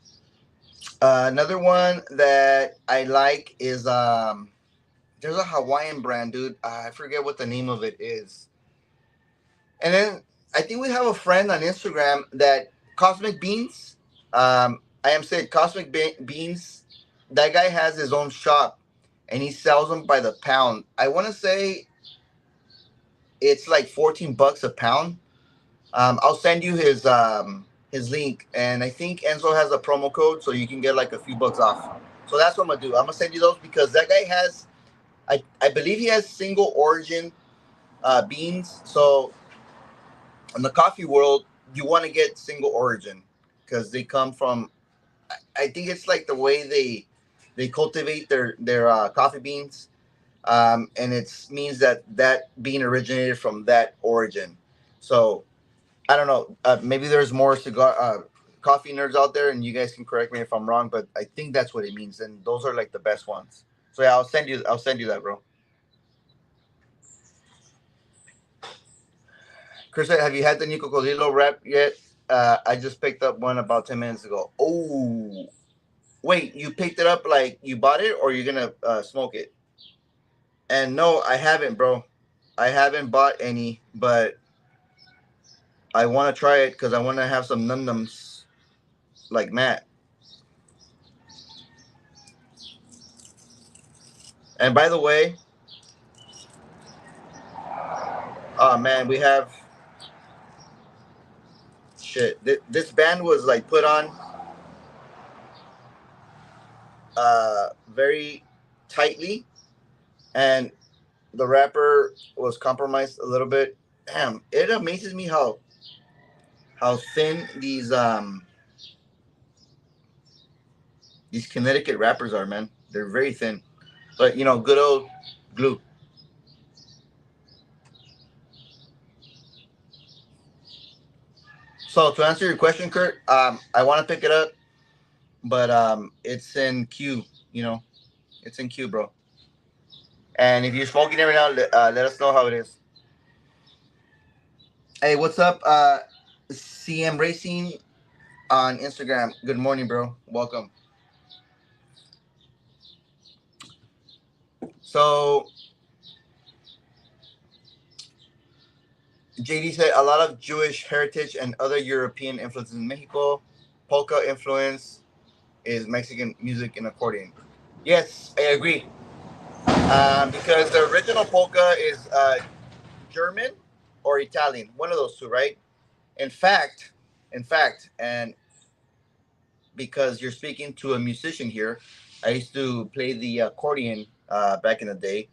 Another one that I like is there's a Hawaiian brand, dude. I forget what the name of it is. And then I think we have a friend on Instagram that Cosmic Beans. I am saying Beans. That guy has his own shop, and he sells them by the pound. I want to say it's like $14 a pound. I'll send you his link, and I think Enzo has a promo code, so you can get like a few bucks off. So that's what I'm gonna do. I'm gonna send you those because that guy has, I believe he has single origin beans. So in the coffee world, you want to get single origin because they come from. I think it's like the way they cultivate their coffee beans, and it means that bean originated from that origin. So I don't know. Maybe there's more cigar coffee nerds out there, and you guys can correct me if I'm wrong. But I think that's what it means, and those are like the best ones. So yeah, I'll send you that, bro. Chris, have you had the Nico Codillo wrap yet? I just picked up one about 10 minutes ago. Oh, wait, you picked it up like you bought it, or you're gonna smoke it? And no, I haven't, bro. I haven't bought any, but I want to try it because I want to have some num nums like Matt. And by the way, oh man, we have shit. This band was like put on very tightly, and the wrapper was compromised a little bit. Damn, it amazes me how thin these Connecticut wrappers are, man. They're very thin, but good old glue. So to answer your question, Kurt, I want to pick it up, but it's in queue. You know, it's in queue, bro. And if you're smoking every now, let us know how it is. Hey, what's up, CM Racing on Instagram? Good morning, bro. Welcome. So JD said a lot of Jewish heritage and other European influences in Mexico. Polka influence is Mexican music and accordion. Yes, I agree. Because the original polka is German or Italian, one of those two, right? In fact, and because you're speaking to a musician here, I used to play the accordion back in the day.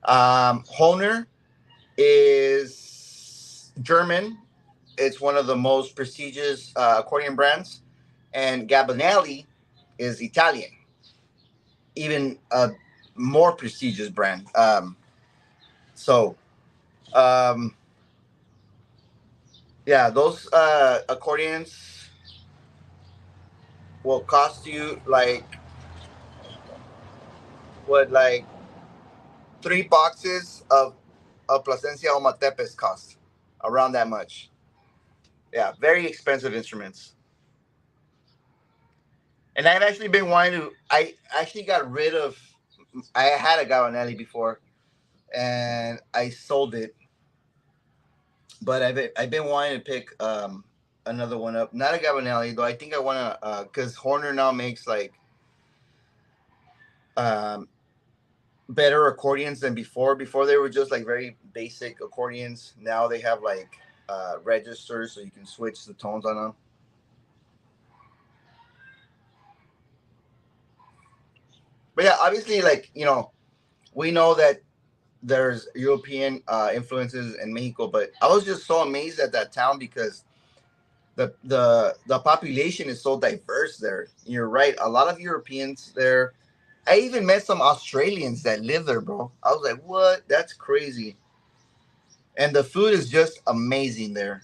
Honer is German. It's one of the most prestigious accordion brands, and Gabonelli is Italian, even a more prestigious brand. So, um, yeah, those accordions will cost you like 3 boxes of Plasencia Omatepes cost around that much. Yeah, very expensive instruments. And I've actually been wanting to. I actually got rid of. I had a Gavanelli before, and I sold it. But I've been wanting to pick another one up. Not a Gavanelli though. I think I want to because Horner now makes like um better accordions than before. Before they were just like very basic accordions. Now they have like registers so you can switch the tones on them. But yeah, obviously, like we know that there's European influences in Mexico, but I was just so amazed at that town because the population is so diverse there. You're right, a lot of Europeans there. I even met some Australians that live there, bro. I was like, what? That's crazy. And the food is just amazing there.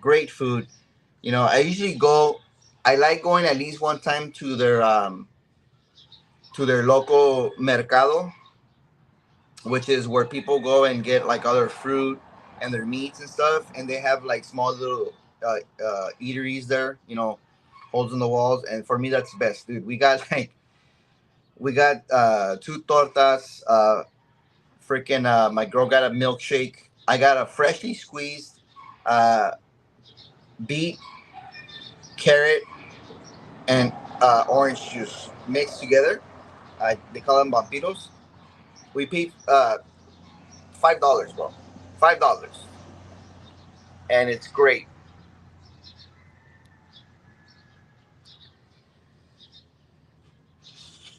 Great food. I usually go. I like going at least one time to their local mercado, which is where people go and get like other fruit and their meats and stuff, and they have like small little eateries there, holes in the walls, and for me that's best, dude. We got 2 tortas, freaking my girl got a milkshake. I got a freshly squeezed uh, beet, carrot, and orange juice mixed together. They call them vampiros. We paid $5, bro. $5, and it's great.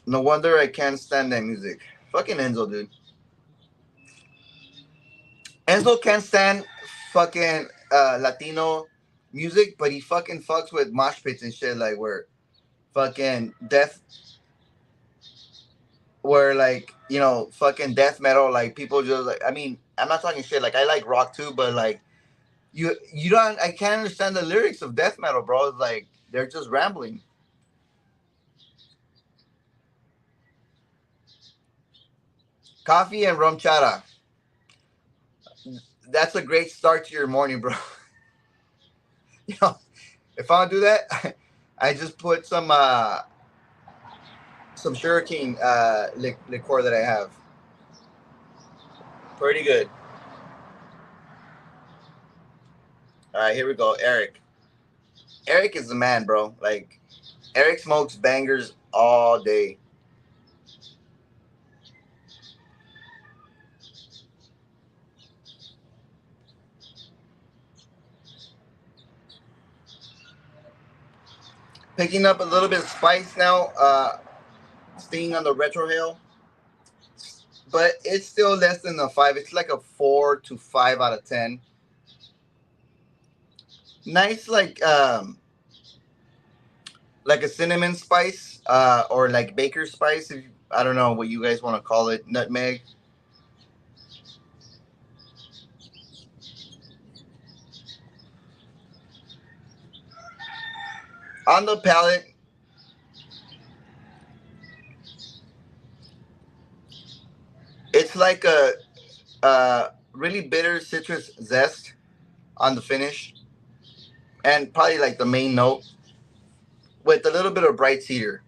No wonder I can't stand that music. Fucking Enzo, dude. Enzo can't stand fucking Latino music, but he fucking fucks with mosh pits and shit, like where fucking death, where like fucking death metal, like people just like. I mean, I'm not talking shit. Like I like rock too, but like you don't. I can't understand the lyrics of death metal, bro. It's like they're just rambling. Coffee and rum chata. That's a great start to your morning, bro. you know, if I don't do that, I just put some sugarcane liqueur that I have. Pretty good. All right, here we go. Eric. Eric is the man, bro. Like Eric smokes bangers all day. Picking up a little bit of spice now. Staying on the retro hill. but it's still less than a 5. It's like a 4 to 5 out of 10. Nice, like a cinnamon spice, or like baker spice. If I don't know what you guys want to call it, nutmeg. On the palate, it's like a really bitter citrus zest on the finish, and probably like the main note with a little bit of bright cedar.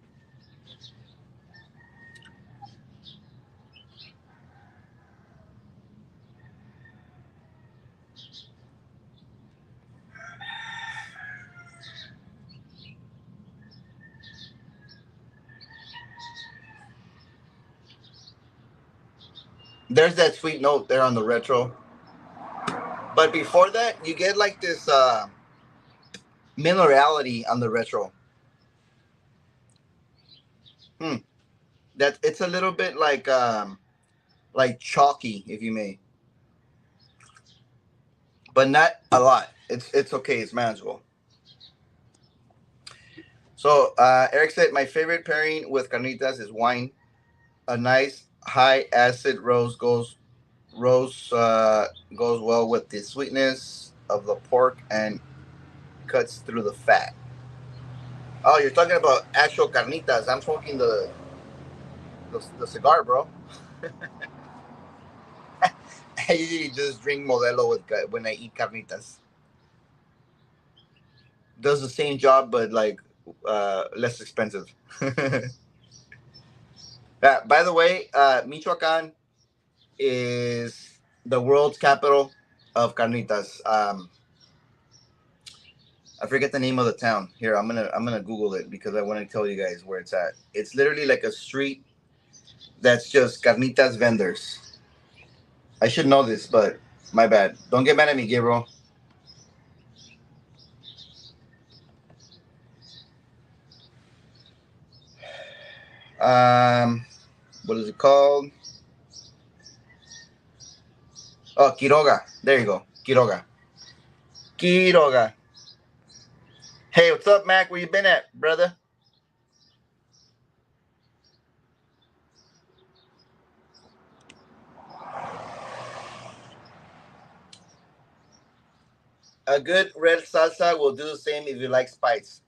There's that sweet note there on the retro, but before that, you get like this minerality on the retro. Hmm. That it's a little bit like chalky, if you may, but not a lot. It's okay. It's manageable. So Eric said my favorite pairing with carnitas is wine. A nice high acid rose goes well with the sweetness of the pork and cuts through the fat. Oh, you're talking about actual carnitas. I'm smoking the cigar, bro. I usually just drink Modelo when I eat carnitas. Does the same job, but like less expensive. By the way, Michoacan is the world's capital of carnitas. I forget the name of the town. Here, I'm gonna Google it because I want to tell you guys where it's at. It's literally like a street that's just carnitas vendors. I should know this, but my bad. Don't get mad at me, Gabriel. What is it called? Oh, Quiroga. There you go, Quiroga. Quiroga. Hey, what's up, Mac? Where you been at, brother? A good red salsa will do the same if you like spice.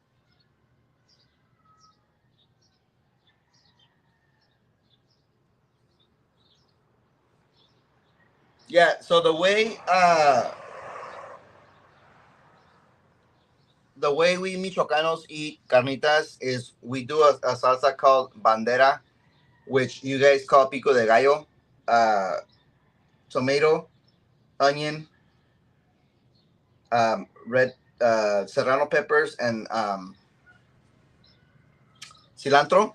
Yeah. So the way we Michoacanos eat carnitas is we do a salsa called bandera, which you guys call pico de gallo, uh, tomato, onion, red serrano peppers, and cilantro,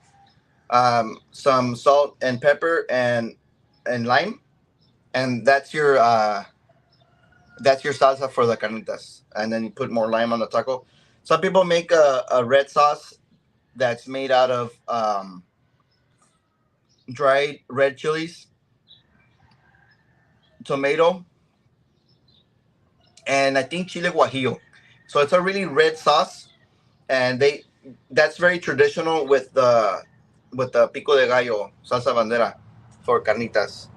some salt and pepper and lime, and that's your salsa for the carnitas. And then you put more lime on the taco. Some people make a red sauce that's made out of dried red chilies, tomato, and I think chile guajillo. So it's a really red sauce, and that's very traditional with the pico de gallo salsa bandera for carnitas.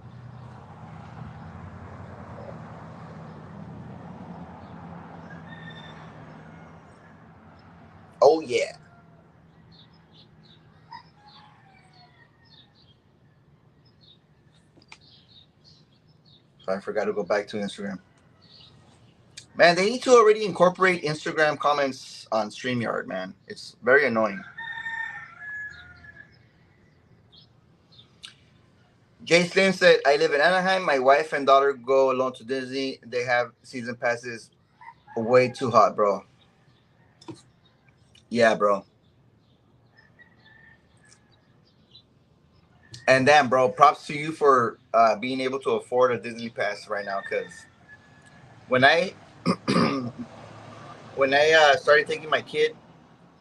Oh yeah. So I forgot to go back to Instagram. Man, they need to already incorporate Instagram comments on StreamYard, man. It's very annoying. Jay Slim said, I live in Anaheim. My wife and daughter go alone to Disney. They have season passes. Way too hot, bro. Yeah, bro. And damn, bro, props to you for being able to afford a Disney pass right now. Because when I when I started taking my kid,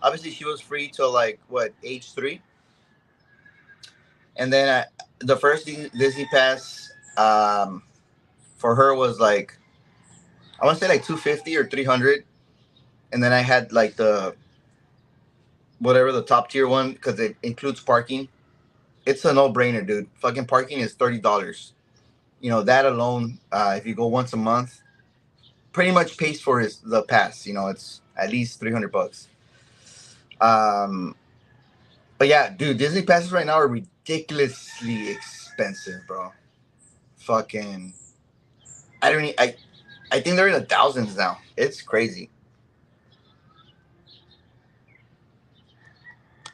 obviously she was free till like what age 3, And then the first Disney Pass for her was like, I want to say like 250 or 300, and then I had like the whatever the top tier one because it includes parking. It's a no brainer, dude. Fucking parking is $30. That alone, if you go once a month, pretty much pays for the pass. It's at least $300. Um, but yeah, dude, Disney passes right now are ridiculously expensive, bro. Fucking, I don't. I think they're in the thousands now. It's crazy.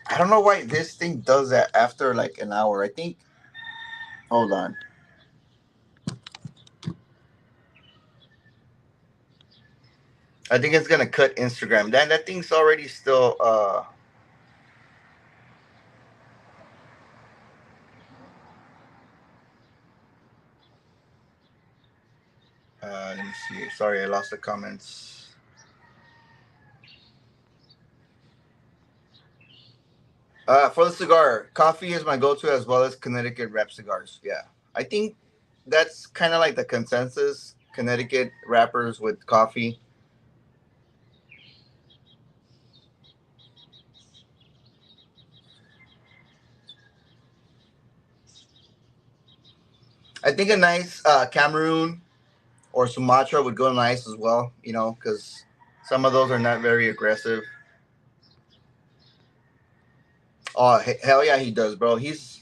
I don't know why this thing does that after like an hour. I think. Hold on. I think it's gonna cut Instagram. That thing's already still. Let me see. Sorry, I lost the comments. For the cigar, coffee is my go-to as well as Connecticut wrap cigars. Yeah, I think that's kind of like the consensus. Connecticut wrappers with coffee. I think a nice Cameroon or Sumatra would go nice as well. Because some of those are not very aggressive. Oh hell yeah, he does, bro. He's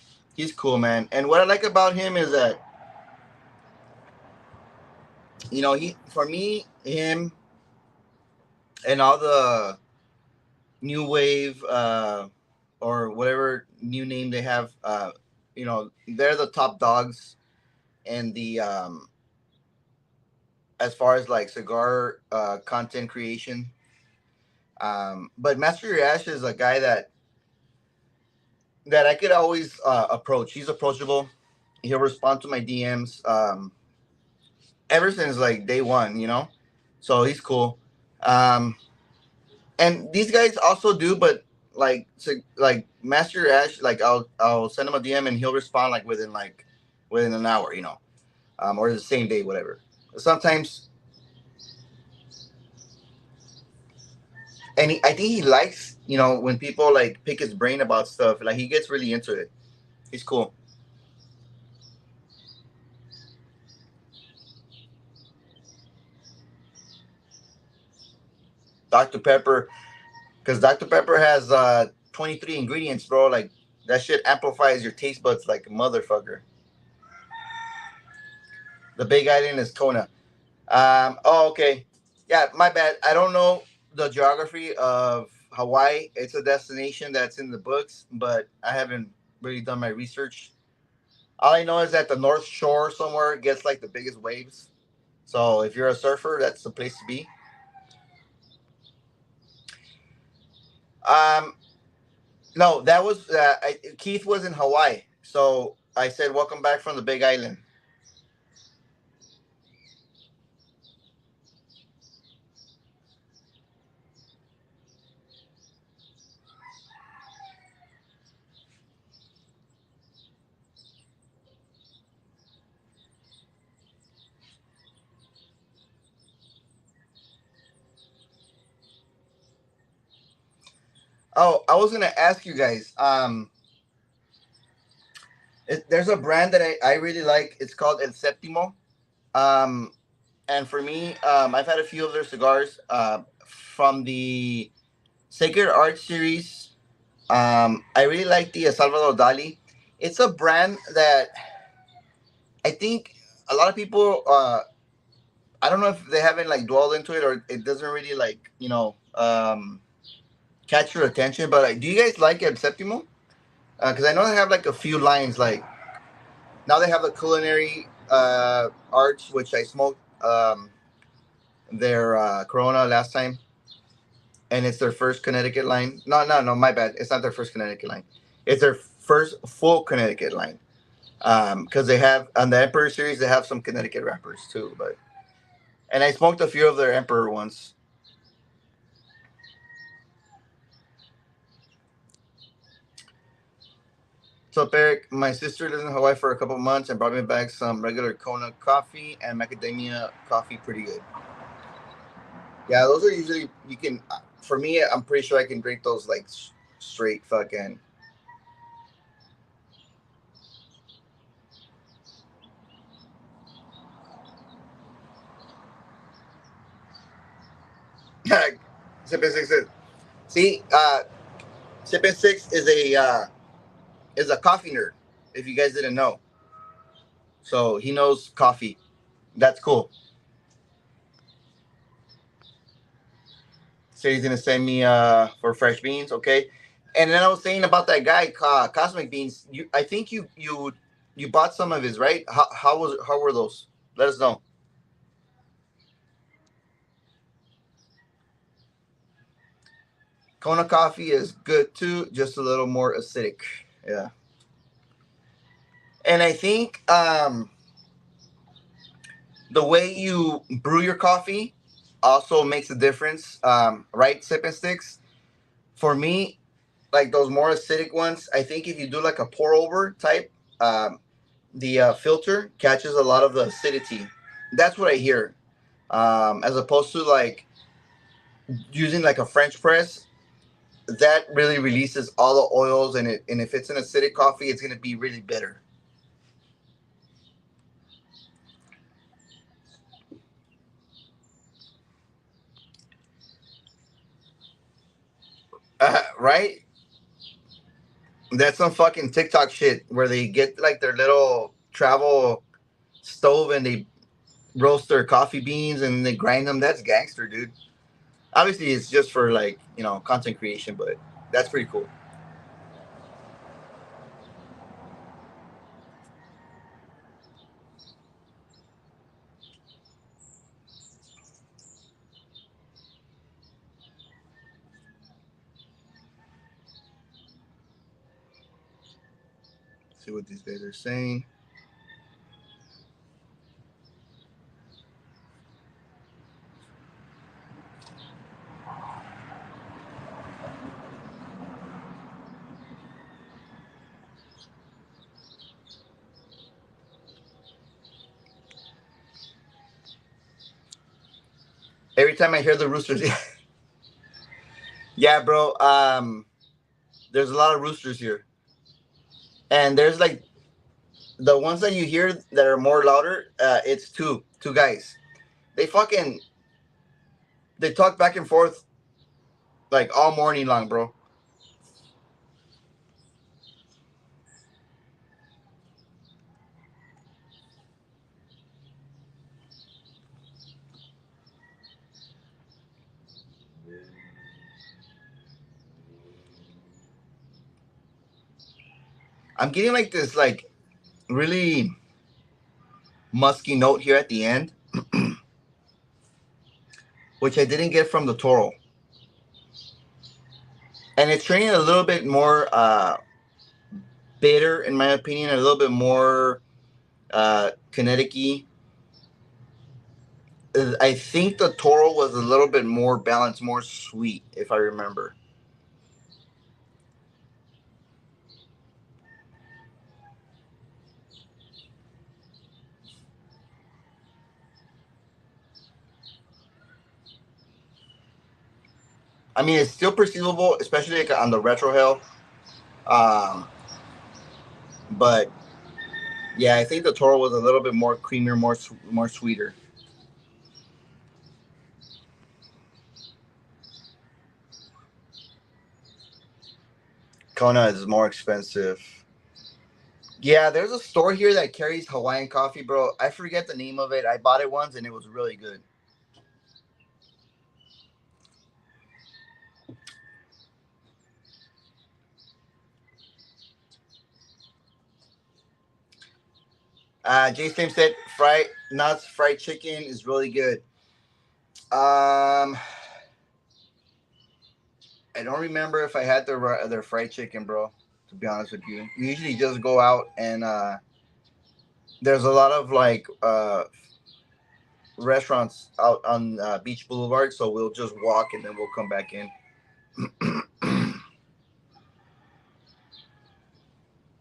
cool, man. And what I like about him is that he for me him and all the new wave or whatever new name they have. They're the top dogs and the as far as like cigar content creation. But Master Ash is a guy that I could always approach. He's approachable. He'll respond to my DMs ever since like day one. So he's cool. Um, and these guys also do, but like Master Ash, like I'll send him a DM and he'll respond like within an hour, or the same day, whatever. Sometimes, and I think he likes when people like pick his brain about stuff. Like he gets really into it. He's cool. Dr Pepper, because Dr Pepper has 23 ingredients, bro. Like that shit amplifies your taste buds like a motherfucker. The Big Island is Kona. Oh, okay. Yeah, my bad. I don't know the geography of Hawaii. It's a destination that's in the books, but I haven't really done my research. All I know is that the North Shore somewhere gets like the biggest waves. So if you're a surfer, that's the place to be. Um, no, that was Keith was in Hawaii. So I said, "Welcome back from the Big Island." Oh, I was gonna ask you guys. There's a brand that I really like. It's called El Séptimo. Um, and for me, I've had a few of their cigars from the Sacred Art series. I really like the Salvador Dali. It's a brand that I think a lot of people. I don't know if they haven't like dwelled into it or it doesn't really like catch your attention. But do you guys like El Septimo? Because I know they have like a few lines. Like now they have the culinary arts, which I smoked their Corona last time, and it's their first Connecticut line. No, no, no, my bad. It's not their first Connecticut line. It's their first full Connecticut line. Because they have on the Emperor series, they have some Connecticut wrappers too. But and I smoked a few of their Emperor ones. So, Eric, my sister lives in Hawaii for a couple months and brought me back some regular Kona coffee and macadamia coffee. Pretty good. Yeah, those are usually you can. For me, I'm pretty sure I can drink those like straight fucking. Sipping Six is see. Sipping Six is a coffee nerd. If you guys didn't know, so he knows coffee. That's cool. So he's gonna send me for fresh beans, okay? And then I was saying about that guy, Cosmic Beans. I think you bought some of his, right? How were those? Let us know. Kona coffee is good too, just a little more acidic. Yeah, and I think the way you brew your coffee also makes a difference, right? Sipping sticks. For me, like those more acidic ones, I think if you do like a pour over type, the filter catches a lot of the acidity. That's what I hear. As opposed to like using like a French press, that really releases all the oils, and if it's an acidic coffee, it's gonna be really bitter. Right? That's some fucking TikTok shit where they get like their little travel stove and they roast their coffee beans and they grind them. That's gangster, dude. Obviously, it's just for like content creation, but that's pretty cool. See what these guys are saying. Every time I hear the roosters, yeah, bro. There's a lot of roosters here, and there's like the ones that you hear that are more louder. It's two guys. They fucking they talk back and forth like all morning long, bro. I'm getting like this like really musky note here at the end, which I didn't get from the Toro, and it's turning a little bit more bitter, in my opinion, a little bit more kinetic-y. I think the Toro was a little bit more balanced, more sweet, if I remember. I mean, it's still perceivable, especially like on the retro hill. Um, but yeah, I think the Toro was a little bit more creamier, more sweeter. Kona is more expensive. Yeah, there's a store here that carries Hawaiian coffee, bro. I forget the name of it. I bought it once and it was really good. James said fried nuts, fried chicken is really good. Um, I don't remember if I had their fried chicken, bro. To be honest with you, we usually just go out and there's a lot of like restaurants out on Beach Boulevard, so we'll just walk and then we'll come back in.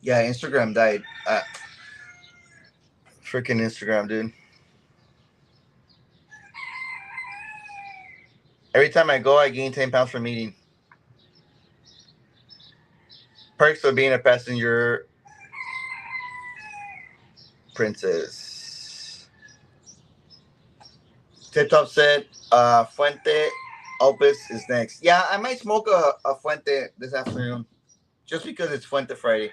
Yeah, Instagram died. Freaking Instagram, dude. Every time I go, I gain 10 pounds from eating. Perks of being a passenger princess. Tip Top said, Fuente Opus is next. Yeah, I might smoke a Fuente this afternoon just because it's Fuente Friday.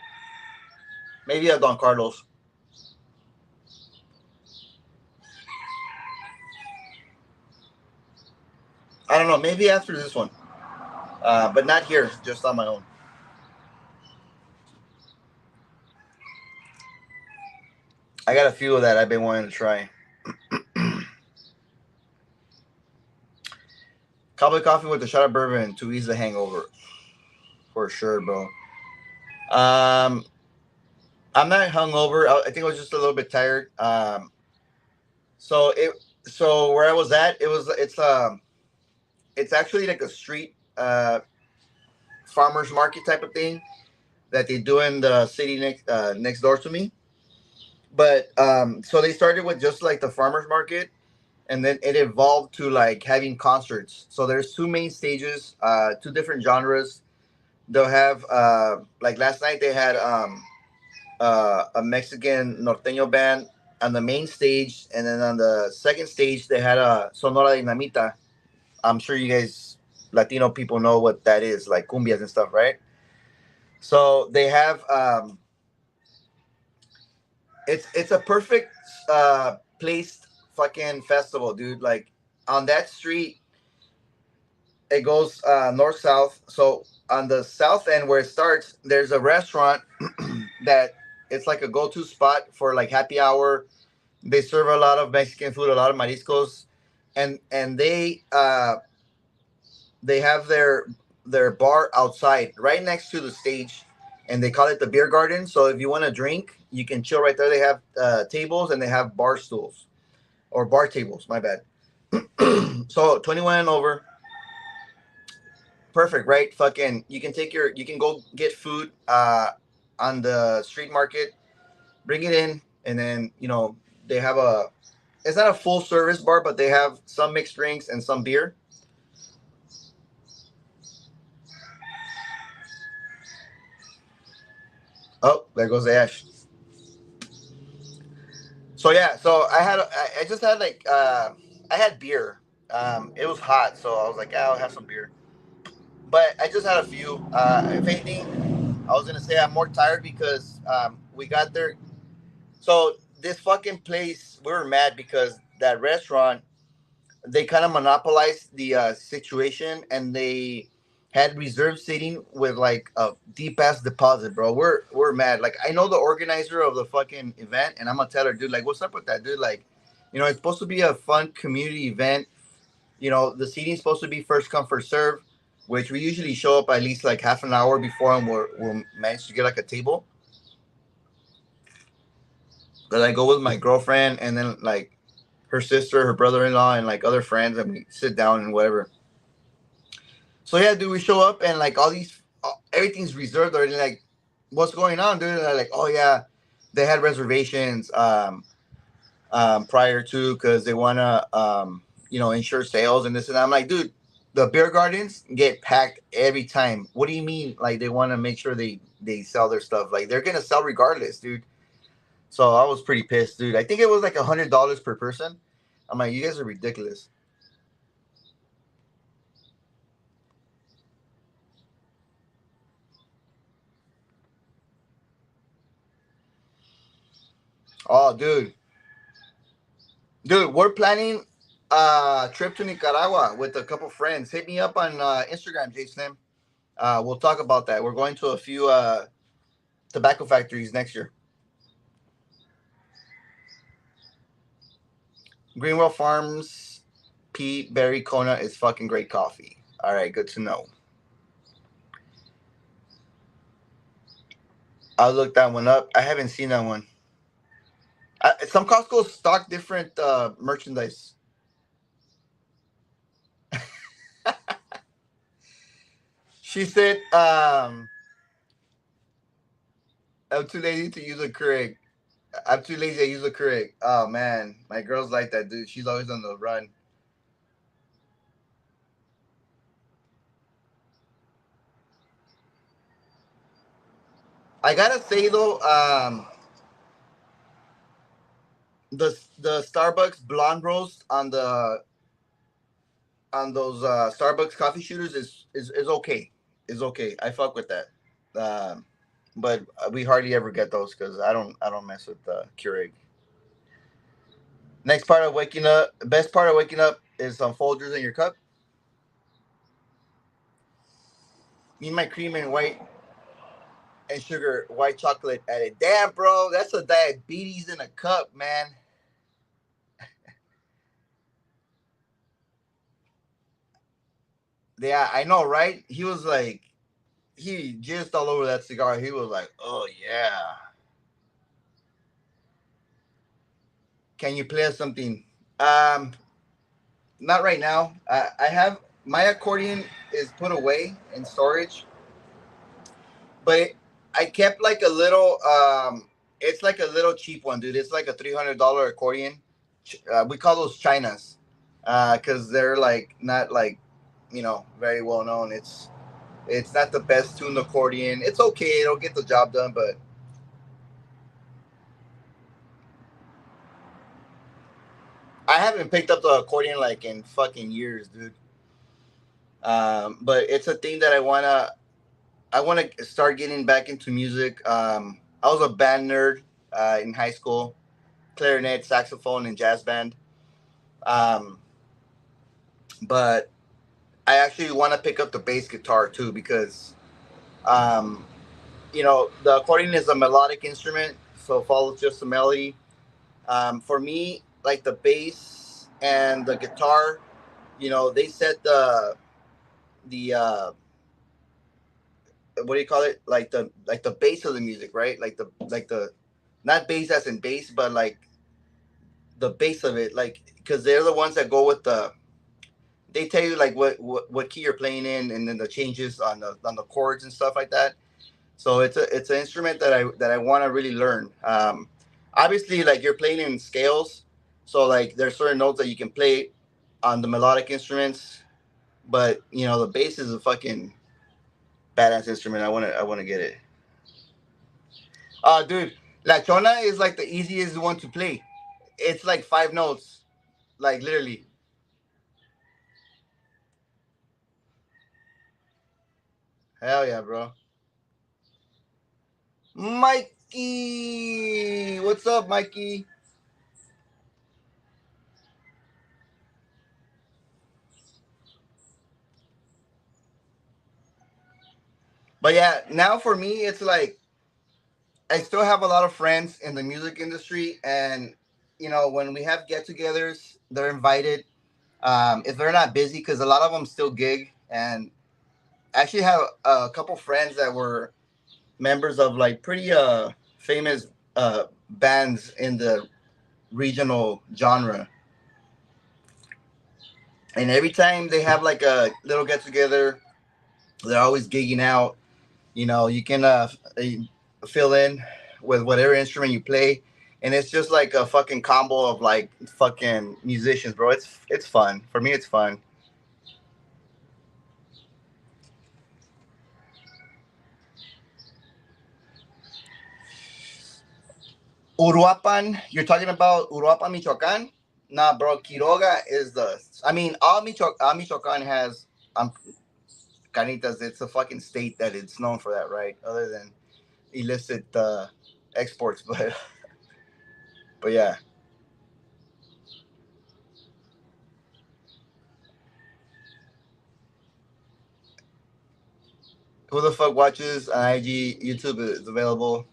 Maybe a Don Carlos. I don't know. Maybe after this one. But not here, just on my own. I got a few of that I've been wanting to try. Cowboy coffee with a shot of bourbon to ease the hangover. For sure, bro. Um, I'm not hungover. I think I was just a little bit tired. So it so where I was at, it's actually like a street farmers market type of thing that they do in the city next door to me. But so they started with just like the farmers market, and then it evolved to like having concerts. So there's two main stages, two different genres. They'll have like last night they had a Mexican norteño band on the main stage, and then on the second stage they had a Sonora Dinamita. I'm sure you guys Latino people know what that is, like cumbias and stuff, right? So they have it's a perfect placed fucking festival, dude. Like on that street, it goes north south. So on the south end where it starts, there's a restaurant that it's like a go-to spot for like happy hour. They serve a lot of Mexican food, a lot of mariscos, and they have their bar outside, right next to the stage, and they call it the beer garden. So if you want to drink, you can chill right there. They have tables and they have bar stools or bar tables. My bad. So 21 and over, perfect, right? Fucking, you can go get food on the street market, bring it in, and then they have a. It's not a full service bar, but they have some mixed drinks and some beer. Oh, there goes the ash. So yeah, so I just had like I had beer. It was hot, so I was like, I'll have some beer. But I just had a few. If anything, I was gonna say I'm more tired because we got there. So this fucking place, we were mad because that restaurant, they kind of monopolized the situation, and they had reserved seating with like a deep ass deposit, bro. We're mad. Like I know the organizer of the fucking event, and I'm gonna tell her, dude, like, what's up with that, dude? Like, it's supposed to be a fun community event. The seating's supposed to be first come first serve, which we usually show up at least like half an hour before, and we'll manage to get like a table. But I go with my girlfriend, and then like her sister, her brother-in-law, and like other friends, and we sit down and whatever. So yeah, dude, we show up and like all these, everything's reserved already. Like, what's going on, dude? And they're like, oh yeah, they had reservations prior to because they wanna ensure sales and this and that. I'm like, dude, the beer gardens get packed every time. What do you mean? Like they want to make sure they sell their stuff. Like they're gonna sell regardless, dude. So I was pretty pissed, dude. I think it was like $100 per person. I'm like, you guys are ridiculous. Oh, dude, we're planning a trip to Nicaragua with a couple friends. Hit me up on Instagram, Jason. We'll talk about that. We're going to a few tobacco factories next year. Greenwell Farms, P. Berry Kona is fucking great coffee. All right, good to know. I'll look that one up. I haven't seen that one. Some Costco stock different merchandise. She said, I'm too lazy to use a Keurig. I'm too lazy to use a Keurig. Oh man, my girl's like that, dude. She's always on the run. I gotta say though, the Starbucks blonde roast on those Starbucks coffee shooters is okay. Is okay. I fuck with that. Um, but we hardly ever get those because I don't mess with Keurig. Next part of waking up, best part of waking up is some Folgers in your cup. Need my cream and sugar white chocolate added. Damn, bro, that's a diabetes in a cup, man. Yeah, I know, right? He was like, he jizzed all over that cigar. He was like, "Oh yeah, can you play us something?" Um, Not right now. I have my accordion is put away in storage, but I kept like a little. It's like a little cheap one, dude. It's like a $300 accordion. We call those chinas, because they're like not like, very well known. It's not the best tuned accordion. It's okay. It'll get the job done, but I haven't picked up the accordion like in fucking years, dude. But it's a thing that I want to start getting back into music. I was a band nerd in high school, clarinet, saxophone, and jazz band. Um, but I actually want to pick up the bass guitar too because, um, the accordion is a melodic instrument, so it follows just the melody. For me, like the bass and the guitar, they set the what do you call it? Like the base of the music, right? Like the not bass as in bass, but like the base of it, like because they're the ones that go with the. They tell you like what key you're playing in, and then the changes on the chords and stuff like that. So it's an instrument that I want to really learn. Obviously, like you're playing in scales, so like there's certain notes that you can play on the melodic instruments, but the bass is a fucking badass instrument. I want to get it. Dude, La Chona is like the easiest one to play. It's like five notes, like literally. Hell yeah, bro. Mikey, what's up, Mikey? But yeah, now for me, it's like I still have a lot of friends in the music industry, and when we have get-togethers, they're invited. If they're not busy, because a lot of them still gig, and I actually have a couple friends that were members of like pretty famous bands in the regional genre, and every time they have like a little get-together, they're always gigging out. You can fill in with whatever instrument you play, and it's just like a fucking combo of like fucking musicians, bro. It's fun for me. It's fun. Uruapan, you're talking about Uruapan, Michoacan? Nah, bro. Quiroga is the. I mean, all Michoacan has carnitas. It's a fucking state that it's known for that, right? Other than illicit exports, but yeah. Who the fuck watches on IG? YouTube is available.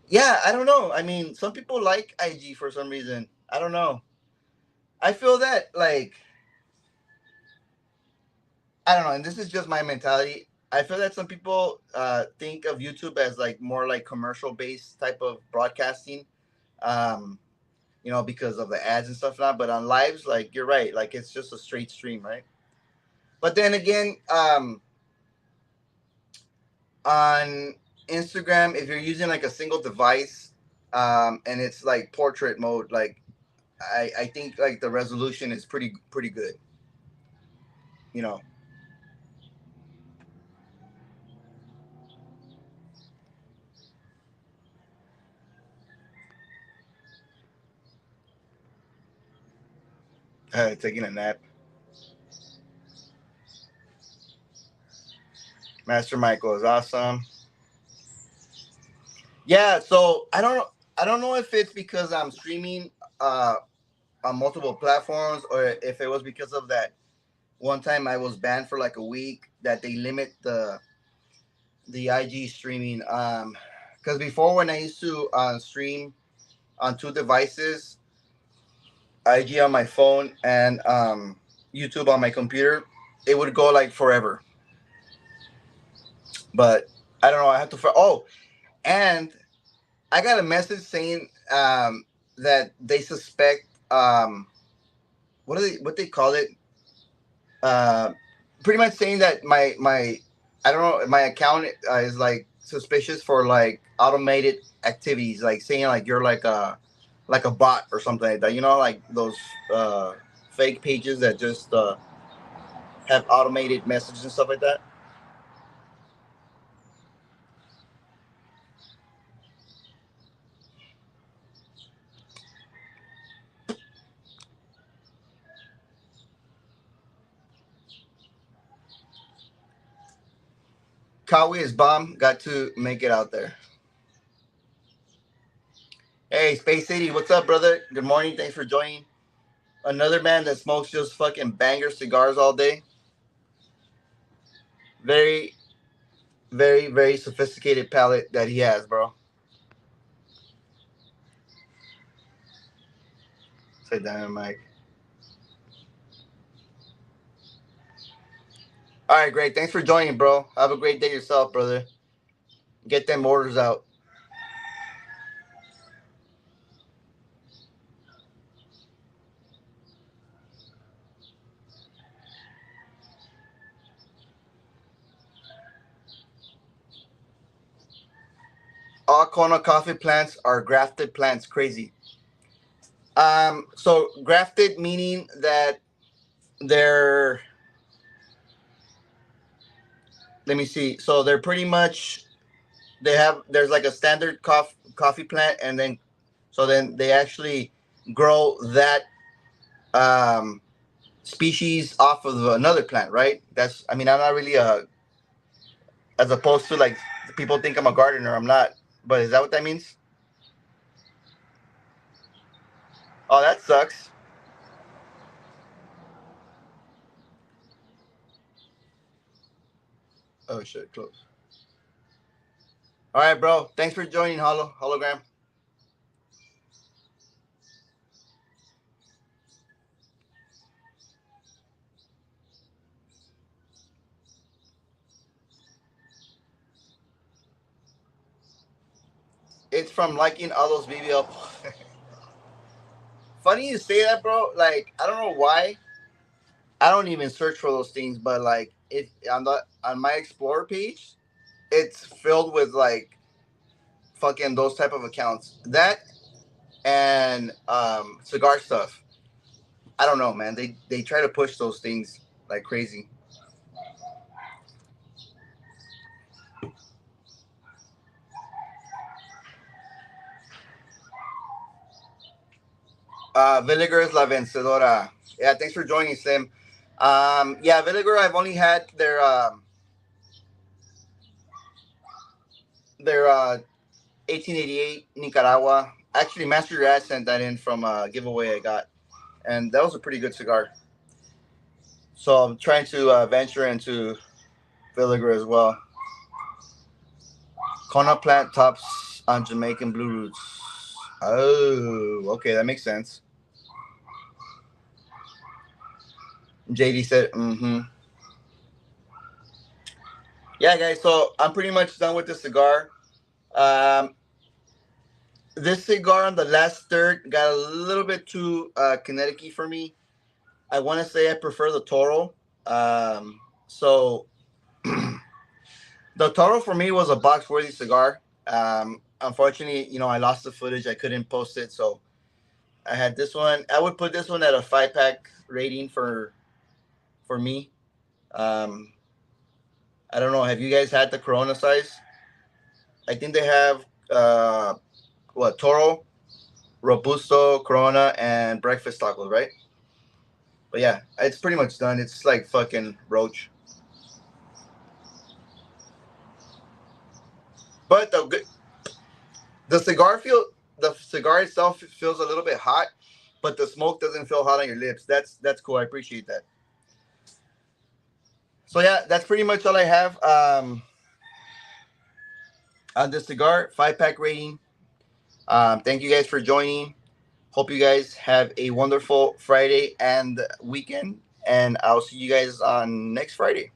Yeah, I don't know. I mean, some people like IG for some reason. I don't know. I feel that like I don't know, and this is just my mentality. I feel that some people think of YouTube as like more like commercial based type of broadcasting, um, because of the ads and stuff now. But on lives, like you're right, like it's just a straight stream, right? But then again, on Instagram, if you're using like a single device, and it's like portrait mode, like I think like the resolution is pretty good. You know, taking a nap. Master Michael is awesome. Yeah, so I don't know if it's because I'm streaming uh on multiple platforms or if it was because of that one time I was banned for like a week that they limit the IG streaming. Because before when I used to stream on two devices, IG on my phone and YouTube on my computer, it would go like forever. But I don't know. I have to. Oh, and I got a message saying that they suspect what they call it, uh, pretty much saying that my I don't know, my account is like suspicious for like automated activities, like saying like you're like a bot or something like that. You know, like those uh, fake pages that just have automated messages and stuff like that. Kawi is bomb. Got to make it out there. Hey, Space City, what's up, brother? Good morning. Thanks for joining. Another man that smokes just fucking banger cigars all day. Very, very sophisticated palate that he has, bro. Say that, Mike. All right, great. Thanks for joining, bro. Have a great day yourself, brother. Get them orders out. All Kona coffee plants are grafted plants. Crazy. So grafted meaning that they're. Let me see. So they're pretty much they have. There's like a standard coffee plant, and then they actually grow that um species off of another plant, right? That's. I mean, I'm not really a as opposed to like people think I'm a gardener. I'm not. But is that what that means? Oh, that sucks. Oh shit, close. All right, bro. Thanks for joining, hologram. It's from liking all those BBL. Funny you say that, bro. Like I don't know why. I don't even search for those things, but like it on my Explorer page, it's filled with like fucking those type of accounts. That and cigar stuff. I don't know, man. They try to push those things like crazy. Vinegar is la vencedora. Yeah, thanks for joining, Sim. Yeah, Vinegar. I've only had their 1888 Nicaragua. Actually, Master Your Ad sent that in from a giveaway I got, and that was a pretty good cigar. So I'm trying to venture into Vinegar as well. Kona plant tops on Jamaican blue roots. Oh, okay, that makes sense. JD said, mm-hmm. Yeah, guys. So I'm pretty much done with the cigar. Um, this cigar on the last third got a little bit too kinetic for me. I want to say I prefer the Toro. So The Toro for me was a box worthy cigar. Unfortunately, I lost the footage. I couldn't post it, so I had this one. I would put this one at a 5 pack rating for me. Um, I don't know. Have you guys had the Corona size? I think they have what, Toro, Robusto, Corona, and breakfast tacos, right? But yeah, it's pretty much done. It's like fucking roach. But the cigar the cigar itself feels a little bit hot, but the smoke doesn't feel hot on your lips. That's cool. I appreciate that. So yeah, that's pretty much all I have on the cigar 5 pack rating. Thank you guys for joining. Hope you guys have a wonderful Friday and weekend, and I'll see you guys on next Friday.